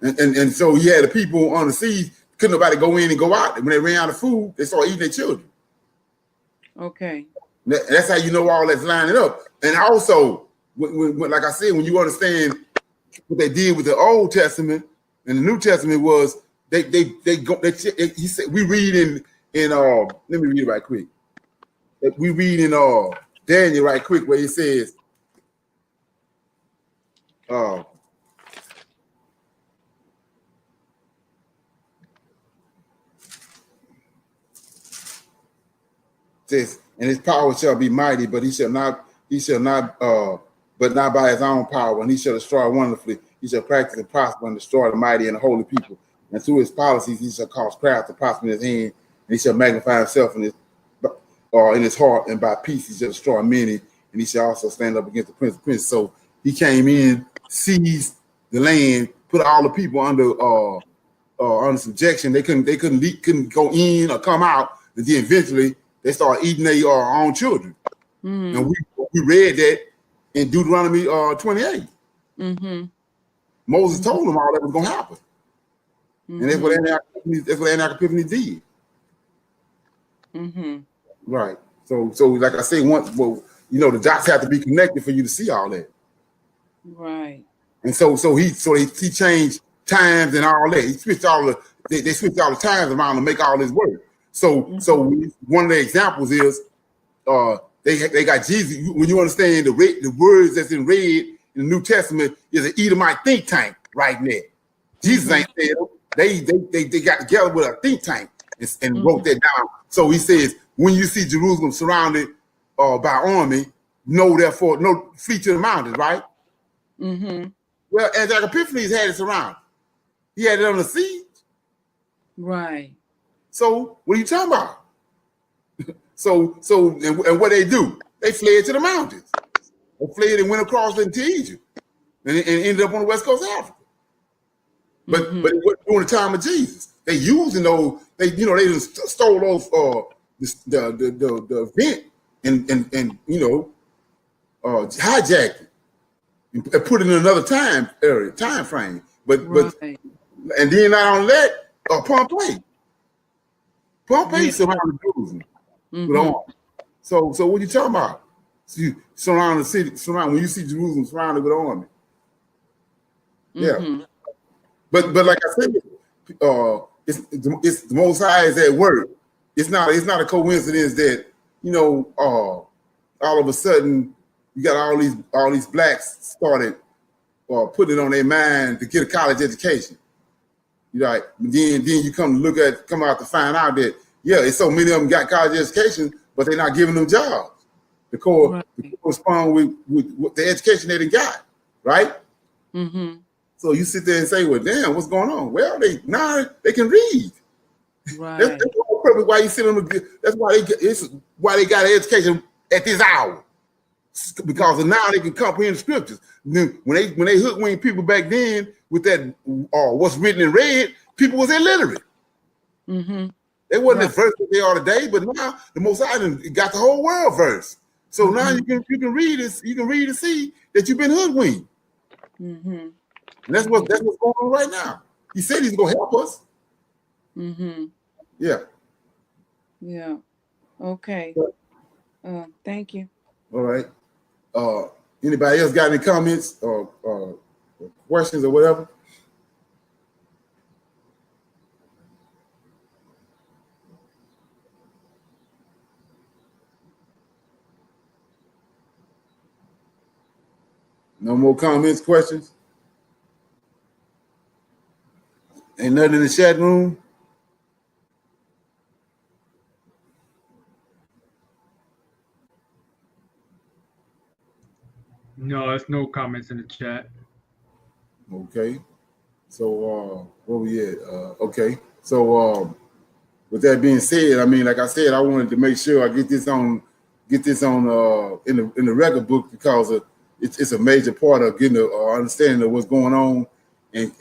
And so he had the people on the siege. Couldn't nobody go in and go out. When they ran out of food, they started eating their children. Okay. That's how you know all that's lining up. And also, when like I said, when you understand what they did with the Old Testament and the New Testament was, he said, we read in let me read it right quick. We read in Daniel right quick where he says, says, and his power shall be mighty, but he shall not, but not by his own power, and he shall destroy wonderfully. He shall practice and prosper and destroy the mighty and the holy people. And through his policies, he shall cause craft to prosper in his hand, and he shall magnify himself in his heart, and by peace he shall destroy many, and he shall also stand up against the prince of princes. So he came in, seized the land, put all the people under subjection. They couldn't go in or come out, and then eventually they started eating their own children. And we read that in Deuteronomy 28. Moses told them all that was going to happen. And that's what Antioch Epiphanes did. Right. So like I say, the dots have to be connected for you to see all that. Right. And so he changed times and all that. He switched they switched all the times around to make all this work. So one of the examples is they got Jesus. When you understand the words that's in red in the New Testament is an Edomite think tank right there. Jesus ain't said them. They got together with a think tank and wrote that down. So he says, when you see Jerusalem surrounded by army, flee to the mountains, right? Well, Antioch Epiphanes had it surrounded. He had it on the siege. Right. So what are you talking about? And what they do? They fled to the mountains. They fled and went across into Egypt and ended up on the west coast of Africa. But it wasn't during the time of Jesus. They using those. They just stole those the event and hijacked it and put it in another time frame. But and then not only that, Pompey surrounded Jerusalem with army. So what you talking about? You surround the city, when you see Jerusalem surrounded with army. Yeah. But like I said, it's the Most High is at work. It's not a coincidence that all of a sudden you got all these blacks started putting it on their mind to get a college education. Then you come out to find out that it's so many of them got college education, but they're not giving them jobs to correspond with the education they done got, right? Mm-hmm. So you sit there and say, well, damn, what's going on? Well, they can read. Right. That's why you sit on the. That's why they got an education at this hour, because now they can comprehend the scriptures. When they hoodwinked people back then with that what's written in red, people was illiterate. Mm-hmm. They wasn't as versed as they are today, but now the Most High got the whole world versed. So now you can read this, you can read and see that you've been hoodwinked. Mm-hmm. And that's what's going on right now. He said he's gonna help us. Mm-hmm. Yeah. Yeah. Okay. Thank you. All right. Anybody else got any comments or questions or whatever? No more comments, questions? Ain't nothing in the chat room? No, there's no comments in the chat. Okay. So where we at? Okay. So with that being said, I mean, like I said, I wanted to make sure I get this on in the record book, because it's a major part of getting an understanding of what's going on and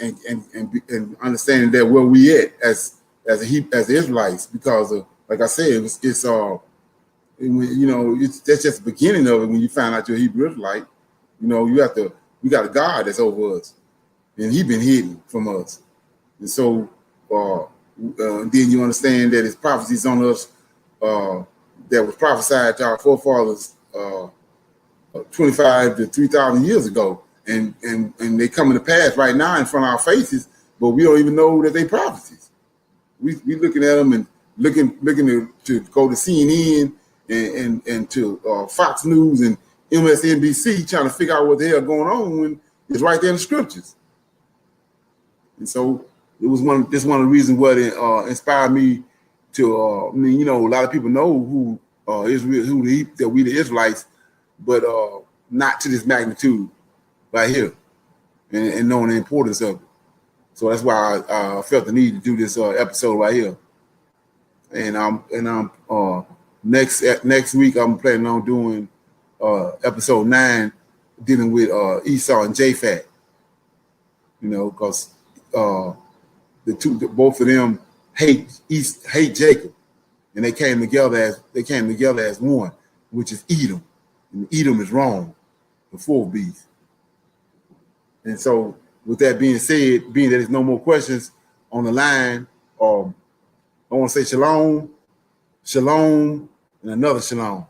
understanding that where we at as Israelites, because like I said, it's that's just the beginning of it. When you find out you're a Hebrew Israelite, we got a God that's over us, and He's been hidden from us, and so then you understand that His prophecies on us that was prophesied to our forefathers 25 to 3,000 years ago, and they coming to pass right now in front of our faces, but we don't even know that they prophecies. We looking at them and looking to go to CNN and to Fox News and MSNBC, trying to figure out what the hell going on when it's right there in the scriptures. And so it was one of the reasons what inspired me to a lot of people know who that we the Israelites, but not to this magnitude right here, and knowing the importance of it. So that's why I felt the need to do this episode right here. And I'm next week I'm planning on doing episode 9, dealing with Esau and Japhet. Because both of them hate Jacob, and they came together as one, which is Edom, and Edom is wrong, the fourth beast. And so, with that being said, being that there's no more questions on the line, I want to say shalom, and another shalom.